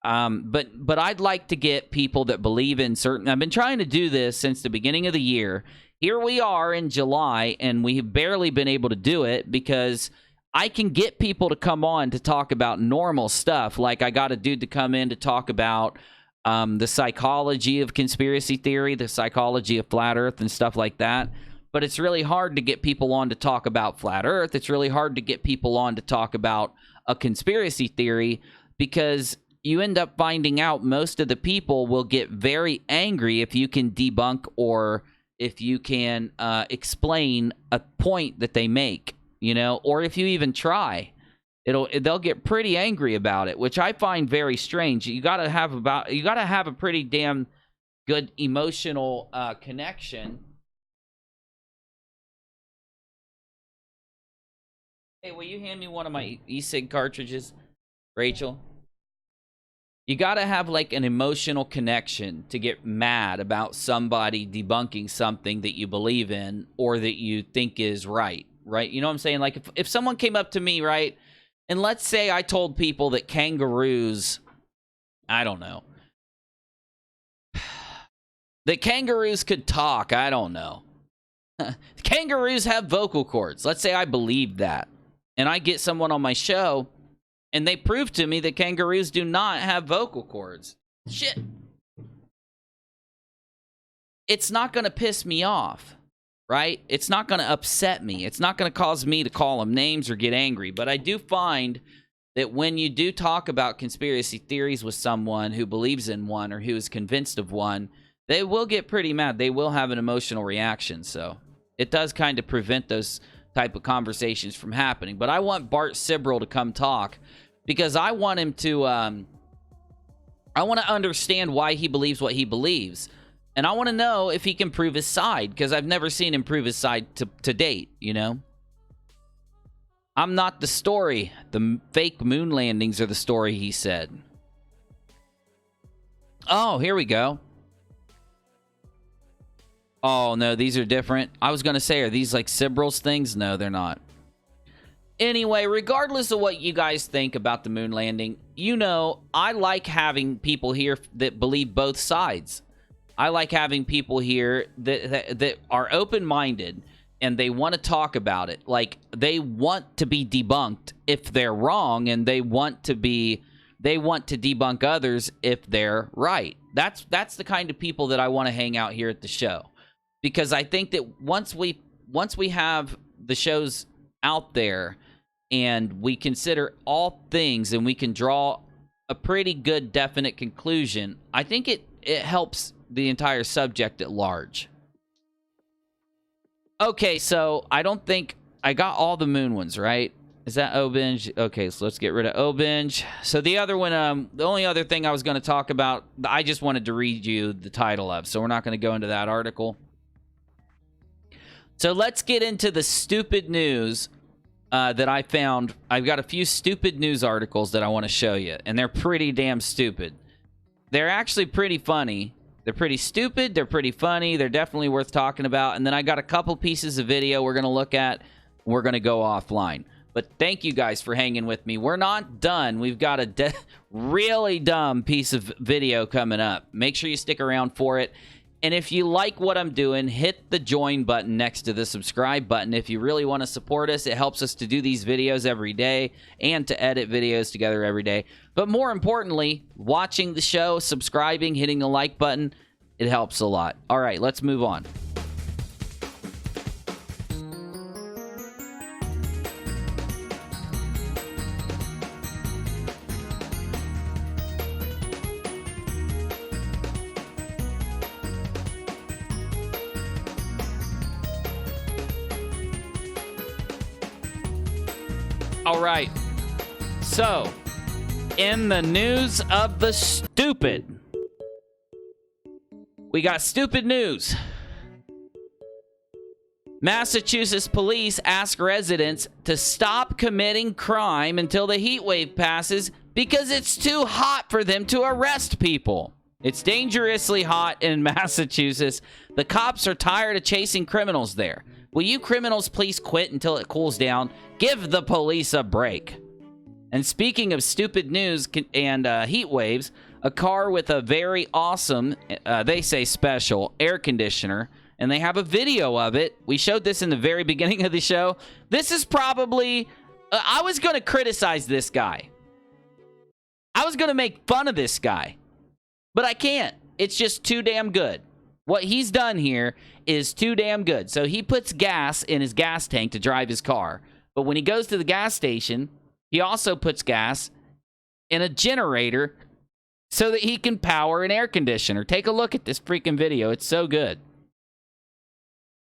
But I'd like to get people that believe in certain... I've been trying to do this since the beginning of the year. Here we are in July, and we've barely been able to do it because I can get people to come on to talk about normal stuff. Like I got a dude to come in to talk about the psychology of conspiracy theory, the psychology of flat Earth and stuff like that. But it's really hard to get people on to talk about flat Earth. It's really hard to get people on to talk about a conspiracy theory because you end up finding out most of the people will get very angry if you can debunk or if you can explain a point that they make, or if you even try. they'll get pretty angry about it, which I find very strange. You gotta have a pretty damn good emotional connection. Hey, will you hand me one of my e-cig cartridges, Rachel? You gotta have like an emotional connection to get mad about somebody debunking something that you believe in or that you think is right? You know what I'm saying? Like if someone came up to me, right, and let's say I told people that kangaroos, I don't know, that kangaroos could talk, I don't know. Kangaroos have vocal cords. Let's say I believe that. And I get someone on my show, and they prove to me that kangaroos do not have vocal cords. Shit. It's not going to piss me off, right? It's not going to upset me. It's not going to cause me to call them names or get angry. But I do find that when you do talk about conspiracy theories with someone who believes in one or who is convinced of one, they will get pretty mad. They will have an emotional reaction. So it does kind of prevent those type of conversations from happening. But I want Bart Sibrel to come talk because I want him to I want to understand why he believes what he believes, and I want to know if he can prove his side, because I've never seen him prove his side to date, you know. I'm not the story. The fake moon landings are the story, he said. Oh, here we go. Oh, no, these are different. I was going to say, are these like Sibrel's things? No, they're not. Anyway, regardless of what you guys think about the moon landing, you know, I like having people here that believe both sides. I like having people here that are open-minded and they want to talk about it. Like, they want to be debunked if they're wrong, and they want to debunk others if they're right. That's the kind of people that I want to hang out here at the show. Because I think that once we have the shows out there and we consider all things and we can draw a pretty good definite conclusion, I think it helps the entire subject at large. Okay, so I don't think I got all the moon ones, right? Is that O.BENJ? Okay, so let's get rid of O.BENJ. So the other one, the only other thing I was going to talk about, I just wanted to read you the title of, so we're not going to go into that article. So let's get into the stupid news that I found. I've got a few stupid news articles that I want to show you, and they're pretty damn stupid. They're actually pretty funny. They're pretty stupid. They're pretty funny. They're definitely worth talking about. And then I got a couple pieces of video we're going to look at. We're going to go offline. But thank you guys for hanging with me. We're not done. We've got a really dumb piece of video coming up. Make sure you stick around for it. And if you like what I'm doing, hit the join button next to the subscribe button. If you really want to support us, it helps us to do these videos every day and to edit videos together every day. But more importantly, watching the show, subscribing, hitting the like button, it helps a lot. All right, let's move on. All right, so in the news of the stupid, we got stupid news. Massachusetts police ask residents to stop committing crime until the heat wave passes because it's too hot for them to arrest people. It's dangerously hot in Massachusetts. The cops are tired of chasing criminals there. Will you criminals please quit until it cools down? Give the police a break. And speaking of stupid news and heat waves, a car with a very awesome, they say special, air conditioner, and they have a video of it. We showed this in the very beginning of the show. This is probably, I was going to criticize this guy. I was going to make fun of this guy, but I can't. It's just too damn good. What he's done here is too damn good. So he puts gas in his gas tank to drive his car. But when he goes to the gas station, he also puts gas in a generator so that he can power an air conditioner. Take a look at this freaking video. It's so good.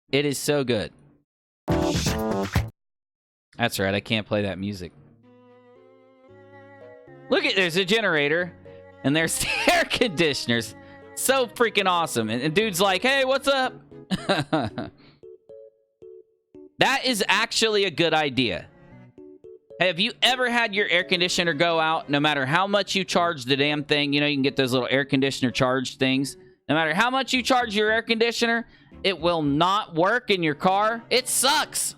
It is so good. That's right. I can't play that music. Look at, there's a generator, and there's the air conditioners. So freaking awesome. And dude's like, hey, what's up? That is actually a good idea. Hey, have you ever had your air conditioner go out? No matter how much you charge the damn thing, you know, you can get those little air conditioner charge things. No matter how much you charge your air conditioner, it will not work in your car. It sucks.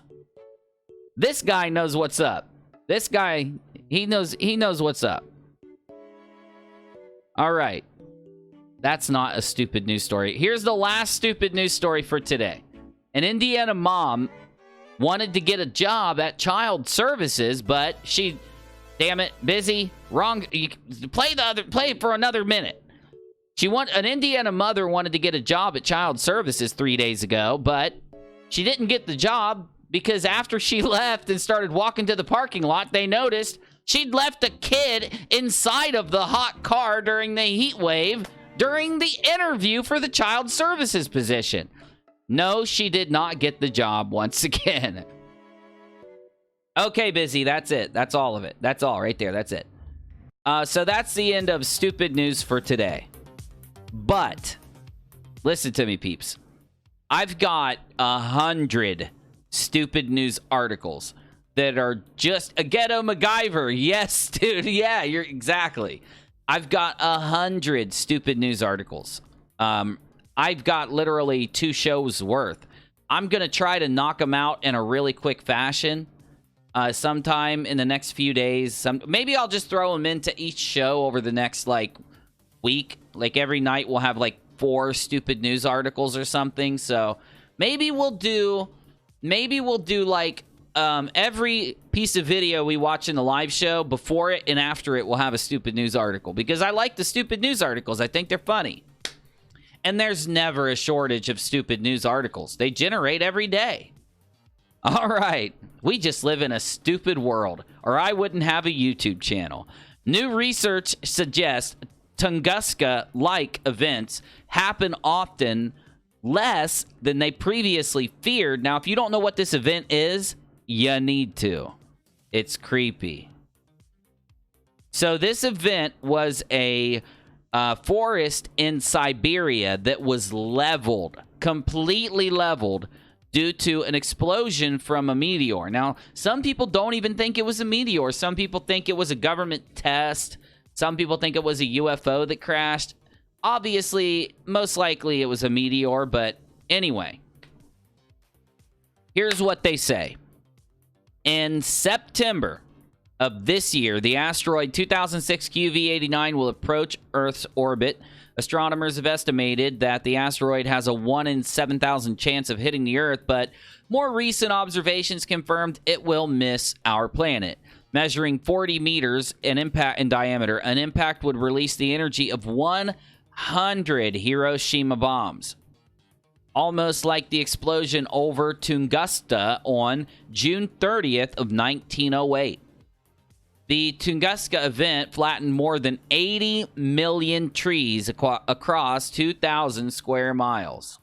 This guy knows what's up. This guy, he knows what's up. All right. That's not a stupid news story. Here's the last stupid news story for today. An Indiana mom wanted to get a job at Child Services, but she, damn it, busy, wrong. Play it for another minute. An Indiana mother wanted to get a job at Child Services 3 days ago, but she didn't get the job because after she left and started walking to the parking lot, they noticed she'd left a kid inside of the hot car during the heat wave during the interview for the Child Services position. No, she did not get the job once again. Okay, busy. That's it. That's all of it. That's all right there. That's it. So that's the end of stupid news for today. But listen to me, peeps. I've got 100 stupid news articles that are just a ghetto MacGyver. Yes, dude. Yeah, you're exactly. I've got 100 stupid news articles. I've got literally 2 shows worth. I'm going to try to knock them out in a really quick fashion sometime in the next few days. Maybe I'll just throw them into each show over the next, like, week. Like, every night we'll have, like, 4 stupid news articles or something. So maybe we'll do, like, every piece of video we watch in the live show, before it and after it, we'll have a stupid news article. Because I like the stupid news articles. I think they're funny. And there's never a shortage of stupid news articles. They generate every day. All right. We just live in a stupid world, or I wouldn't have a YouTube channel. New research suggests Tunguska-like events happen often, less than they previously feared. Now, if you don't know what this event is, you need to. It's creepy. So this event was a forest in Siberia that was leveled, completely leveled, due to an explosion from a meteor. Now, some people don't even think it was a meteor. Some people think it was a government test. Some people think it was a UFO that crashed. Obviously, most likely it was a meteor, but anyway. Here's what they say. In September of this year, the asteroid 2006 QV89 will approach Earth's orbit. Astronomers have estimated that the asteroid has a 1 in 7,000 chance of hitting the Earth, but more recent observations confirmed it will miss our planet. Measuring 40 meters in diameter, an impact would release the energy of 100 Hiroshima bombs. Almost like the explosion over Tunguska on June 30th of 1908. The Tunguska event flattened more than 80 million trees across 2,000 square miles.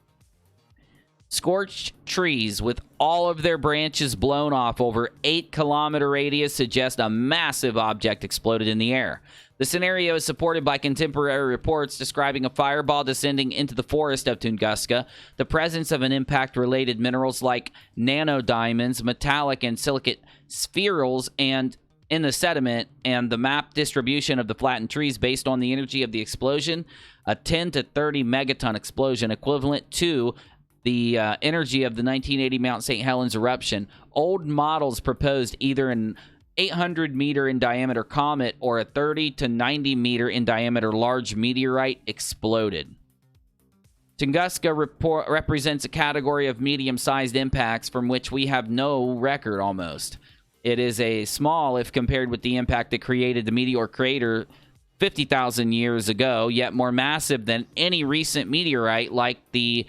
Scorched trees with all of their branches blown off over 8-kilometer radius suggest a massive object exploded in the air. The scenario is supported by contemporary reports describing a fireball descending into the forest of Tunguska, the presence of an impact-related minerals like nanodiamonds, metallic and silicate spherules, and in the sediment, and the map distribution of the flattened trees based on the energy of the explosion, a 10 to 30 megaton explosion equivalent to the energy of the 1980 Mount St. Helens eruption. Old models proposed either an 800 meter in diameter comet or a 30 to 90 meter in diameter large meteorite exploded. Tunguska represents a category of medium-sized impacts from which we have no record almost. It is a small if compared with the impact that created the meteor crater 50,000 years ago, yet more massive than any recent meteorite like the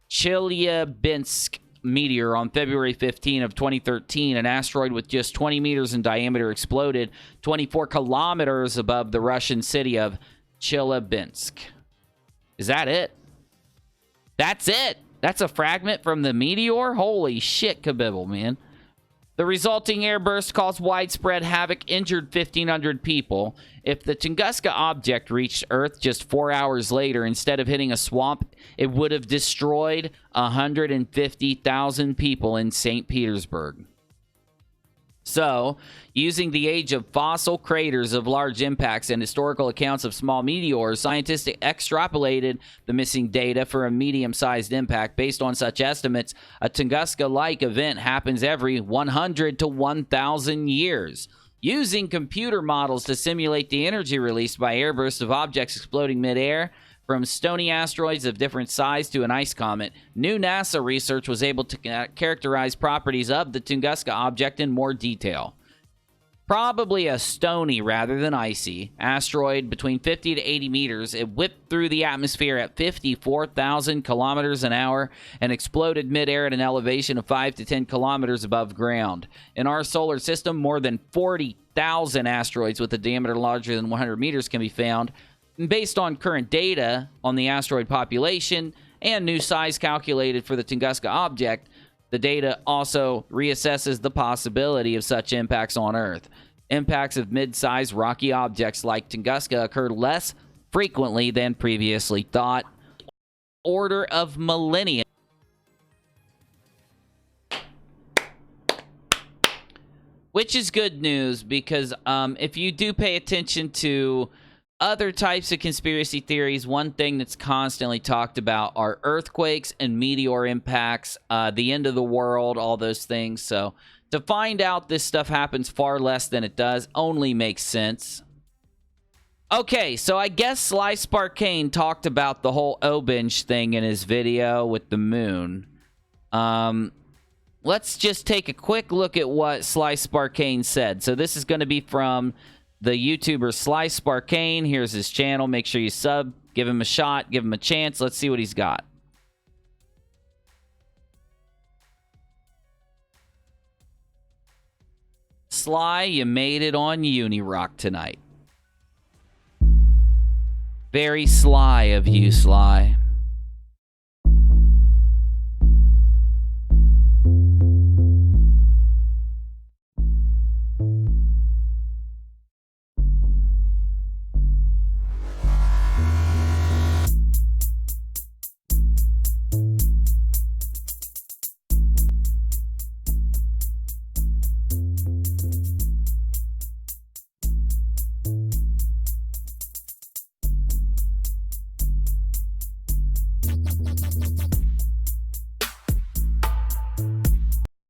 Chelyabinsk meteor on February 15 of 2013. An asteroid with just 20 meters in diameter exploded 24 kilometers above the Russian city of Chelyabinsk. Is that it? That's it. That's a fragment from the meteor? Holy shit, kabibble, man. The resulting airburst caused widespread havoc, injured 1,500 people. If the Tunguska object reached Earth just 4 hours later, instead of hitting a swamp, it would have destroyed 150,000 people in St. Petersburg. So, using the age of fossil craters of large impacts and historical accounts of small meteors, scientists extrapolated the missing data for a medium-sized impact. Based on such estimates, a Tunguska-like event happens every 100 to 1,000 years. Using computer models to simulate the energy released by airbursts of objects exploding midair, from stony asteroids of different size to an ice comet, new NASA research was able to characterize properties of the Tunguska object in more detail. Probably a stony rather than icy asteroid between 50 to 80 meters, it whipped through the atmosphere at 54,000 kilometers an hour and exploded midair at an elevation of 5 to 10 kilometers above ground. In our solar system, more than 40,000 asteroids with a diameter larger than 100 meters can be found. Based on current data on the asteroid population and new size calculated for the Tunguska object, the data also reassesses the possibility of such impacts on Earth. Impacts of mid-sized rocky objects like Tunguska occur less frequently than previously thought. Order of millennia. Which is good news because if you do pay attention to other types of conspiracy theories, one thing that's constantly talked about are earthquakes and meteor impacts, the end of the world, all those things. So to find out this stuff happens far less than it does only makes sense. Okay, so I guess Sly Sparkane talked about the whole O.BENJ thing in his video with the moon. Let's just take a quick look at what Sly Sparkane said. So this is going to be from the YouTuber Sly Sparkane. Here's his channel. Make sure you sub. Give him a shot. Give him a chance. Let's see what he's got. Sly, you made it on UNIRock tonight. Very sly of you, Sly.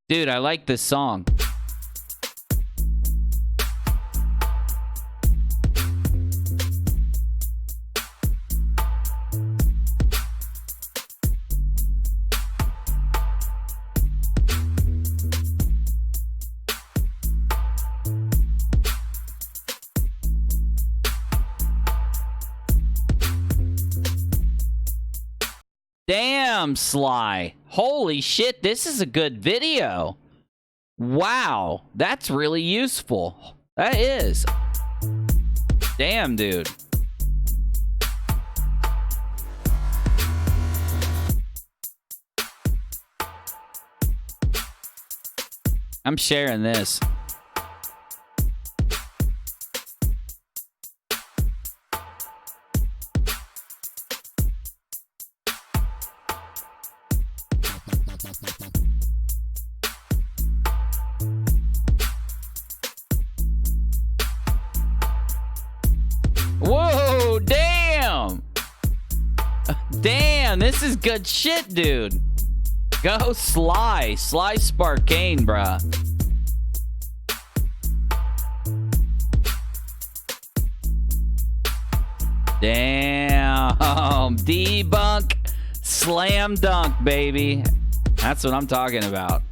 Dude, I like this song. Damn, Sly. Holy shit, this is a good video. Wow, that's really useful. That is. Damn, dude. I'm sharing this. Whoa, damn. Damn, this is good shit, dude. Go Sly. Sly Sparkane, bruh. Damn. Debunk. Slam dunk, baby. That's what I'm talking about.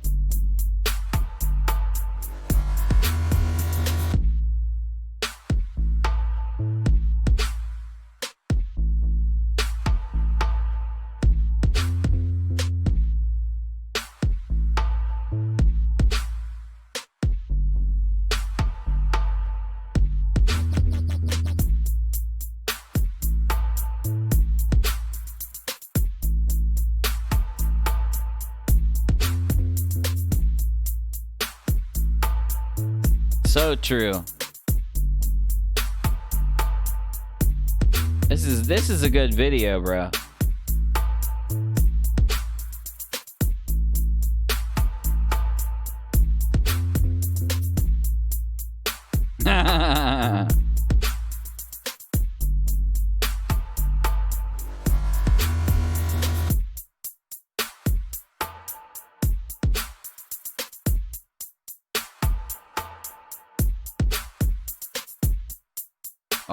So true. This is a good video, bro.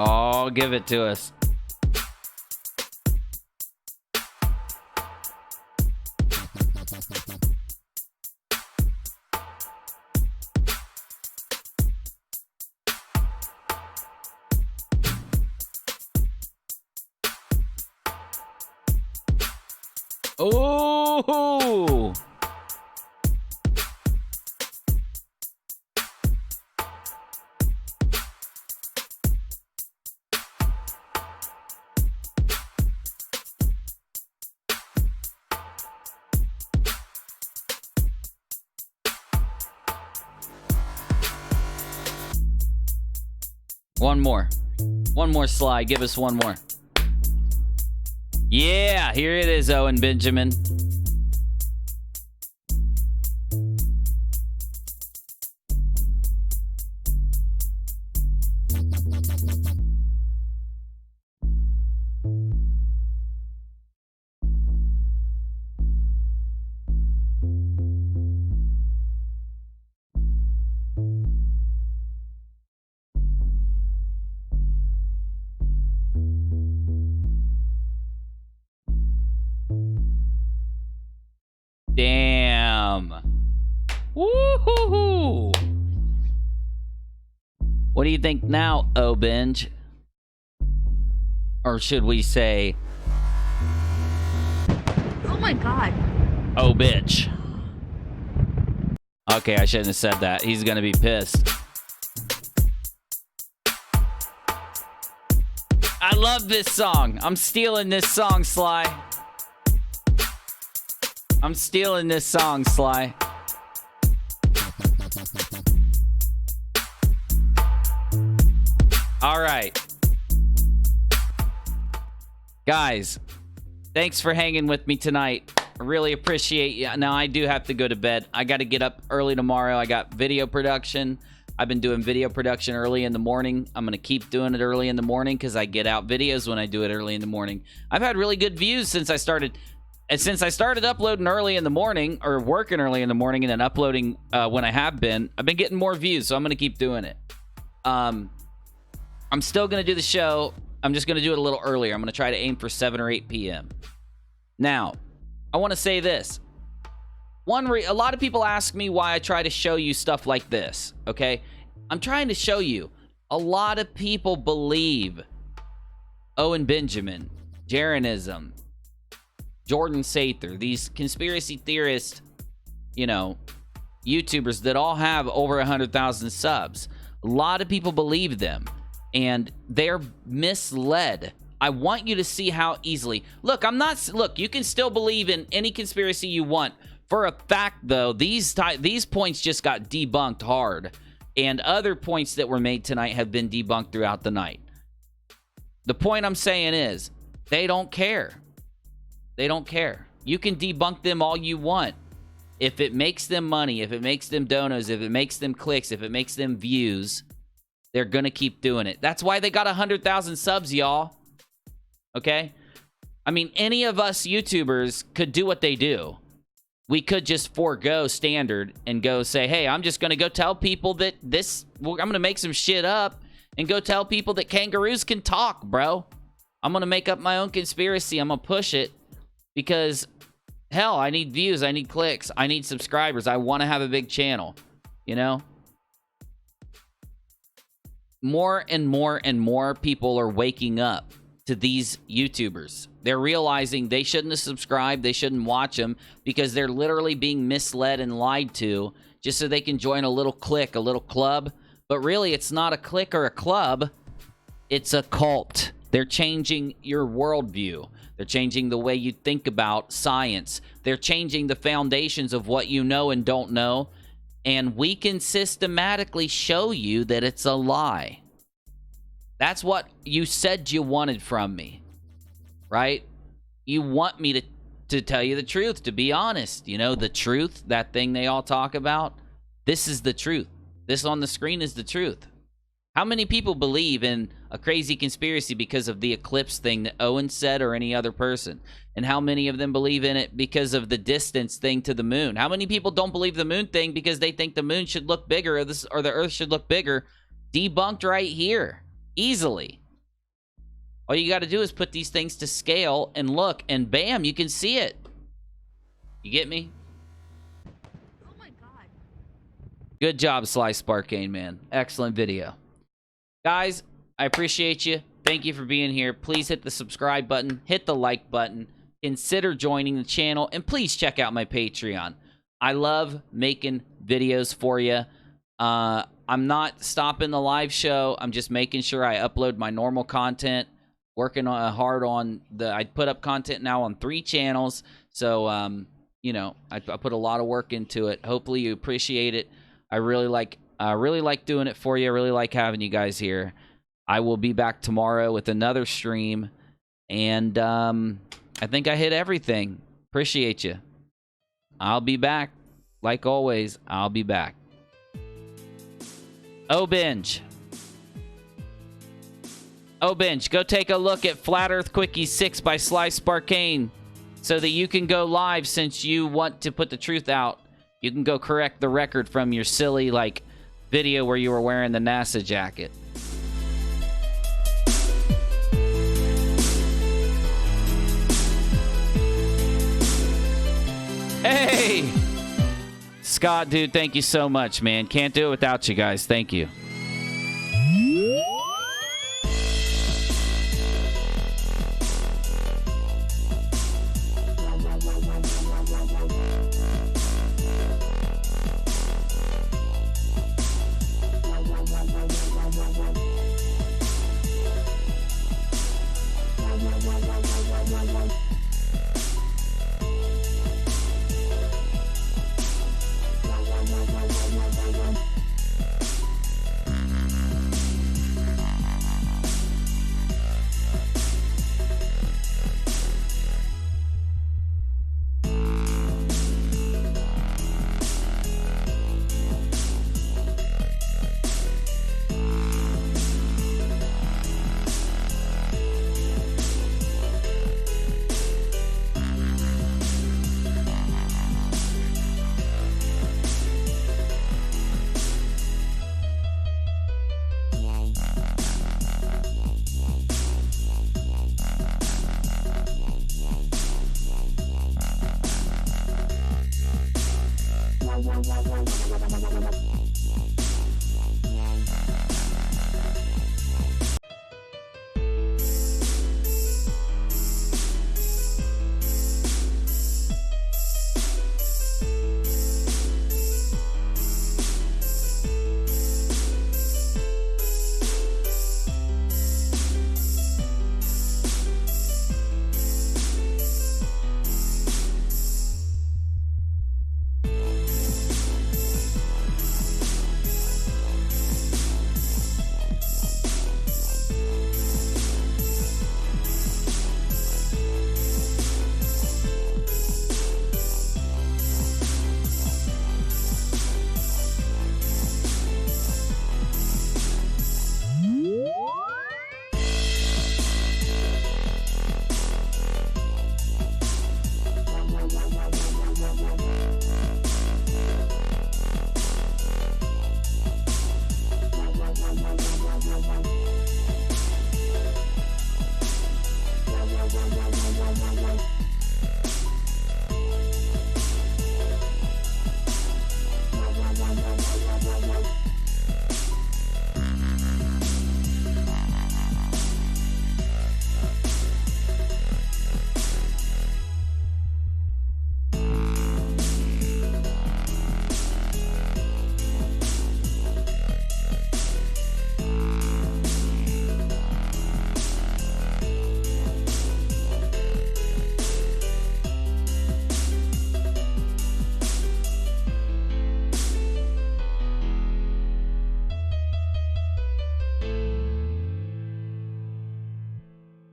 Oh, give it to us. Oh! One more slide. Give us one more. Yeah, here it is, Owen Benjamin. Damn. Woo-hoo-hoo. What do you think now, O.BENJ? Or should we say... Oh my god. Oh, bitch. Okay, I shouldn't have said that. He's gonna be pissed. I love this song. I'm stealing this song, Sly. I'm stealing this song, Sly. All right. Guys, thanks for hanging with me tonight. I really appreciate you. Now, I do have to go to bed. I got to get up early tomorrow. I got video production. I've been doing video production early in the morning. I'm going to keep doing it early in the morning because I get out videos when I do it early in the morning. I've had really good views since I started... And since I started uploading early in the morning, or working early in the morning, and then uploading when I have been, I've been getting more views, so I'm going to keep doing it. I'm still going to do the show. I'm just going to do it a little earlier. I'm going to try to aim for 7 or 8 p.m. Now, I want to say this. A lot of people ask me why I try to show you stuff like this, okay? I'm trying to show you. A lot of people believe Owen Benjamin, Jaronism, Jordan Sather, these conspiracy theorists, you know, YouTubers that all have over 100,000 subs. A lot of people believe them, and they're misled. I want you to see how easily. Look, you can still believe in any conspiracy you want. For a fact, though, these points just got debunked hard, and other points that were made tonight have been debunked throughout the night. The point I'm saying is, they don't care. They don't care. You can debunk them all you want. If it makes them money, if it makes them donos, if it makes them clicks, if it makes them views, they're going to keep doing it. That's why they got 100,000 subs, y'all. Okay? I mean, any of us YouTubers could do what they do. We could just forego standard and go say, hey, I'm just going to go tell people that I'm going to make some shit up and go tell people that kangaroos can talk, bro. I'm going to make up my own conspiracy. I'm going to push it. Because, hell, I need views, I need clicks, I need subscribers. I want to have a big channel, you know? More and more and more people are waking up to these YouTubers. They're realizing they shouldn't have subscribed, they shouldn't watch them, because they're literally being misled and lied to just so they can join a little clique, a little club. But really, it's not a clique or a club. It's a cult. They're changing your worldview. They're changing the way you think about science. They're changing the foundations of what you know and don't know. and we can systematically show you that it's a lie. That's what you said you wanted from me, right? You want me to tell you the truth, to be honest. You know, the truth, that thing they all talk about. This is the truth. This on the screen is the truth. How many people believe in a crazy conspiracy because of the eclipse thing that Owen said or any other person? And how many of them believe in it because of the distance thing to the moon? How many people don't believe the moon thing because they think the moon should look bigger or the earth should look bigger? Debunked right here. Easily. All you got to do is put these things to scale and look, and bam, you can see it. You get me? Oh my god. Good job, Sly Sparkane, man. Excellent video. Guys, I appreciate you. Thank you for being here. Please hit the subscribe button. Hit the like button. Consider joining the channel. And please check out my Patreon. I love making videos for you. I'm not stopping the live show. I'm just making sure I upload my normal content. Working hard on I put up content now on 3 channels. So, you know, I put a lot of work into it. Hopefully you appreciate it. I really like doing it for you. I really like having you guys here. I will be back tomorrow with another stream. And I think I hit everything. Appreciate you. I'll be back. Like always, I'll be back. O.BENJ. O.BENJ, go take a look at Flat Earth Quickie 6 by Sly Sparkane so that you can go live since you want to put the truth out. You can go correct the record from your silly, like, video where you were wearing the NASA jacket. Hey! Scott, dude, thank you so much, man. Can't do it without you guys. Thank you. Wow, wow, wow, wow, wow, wow, wow.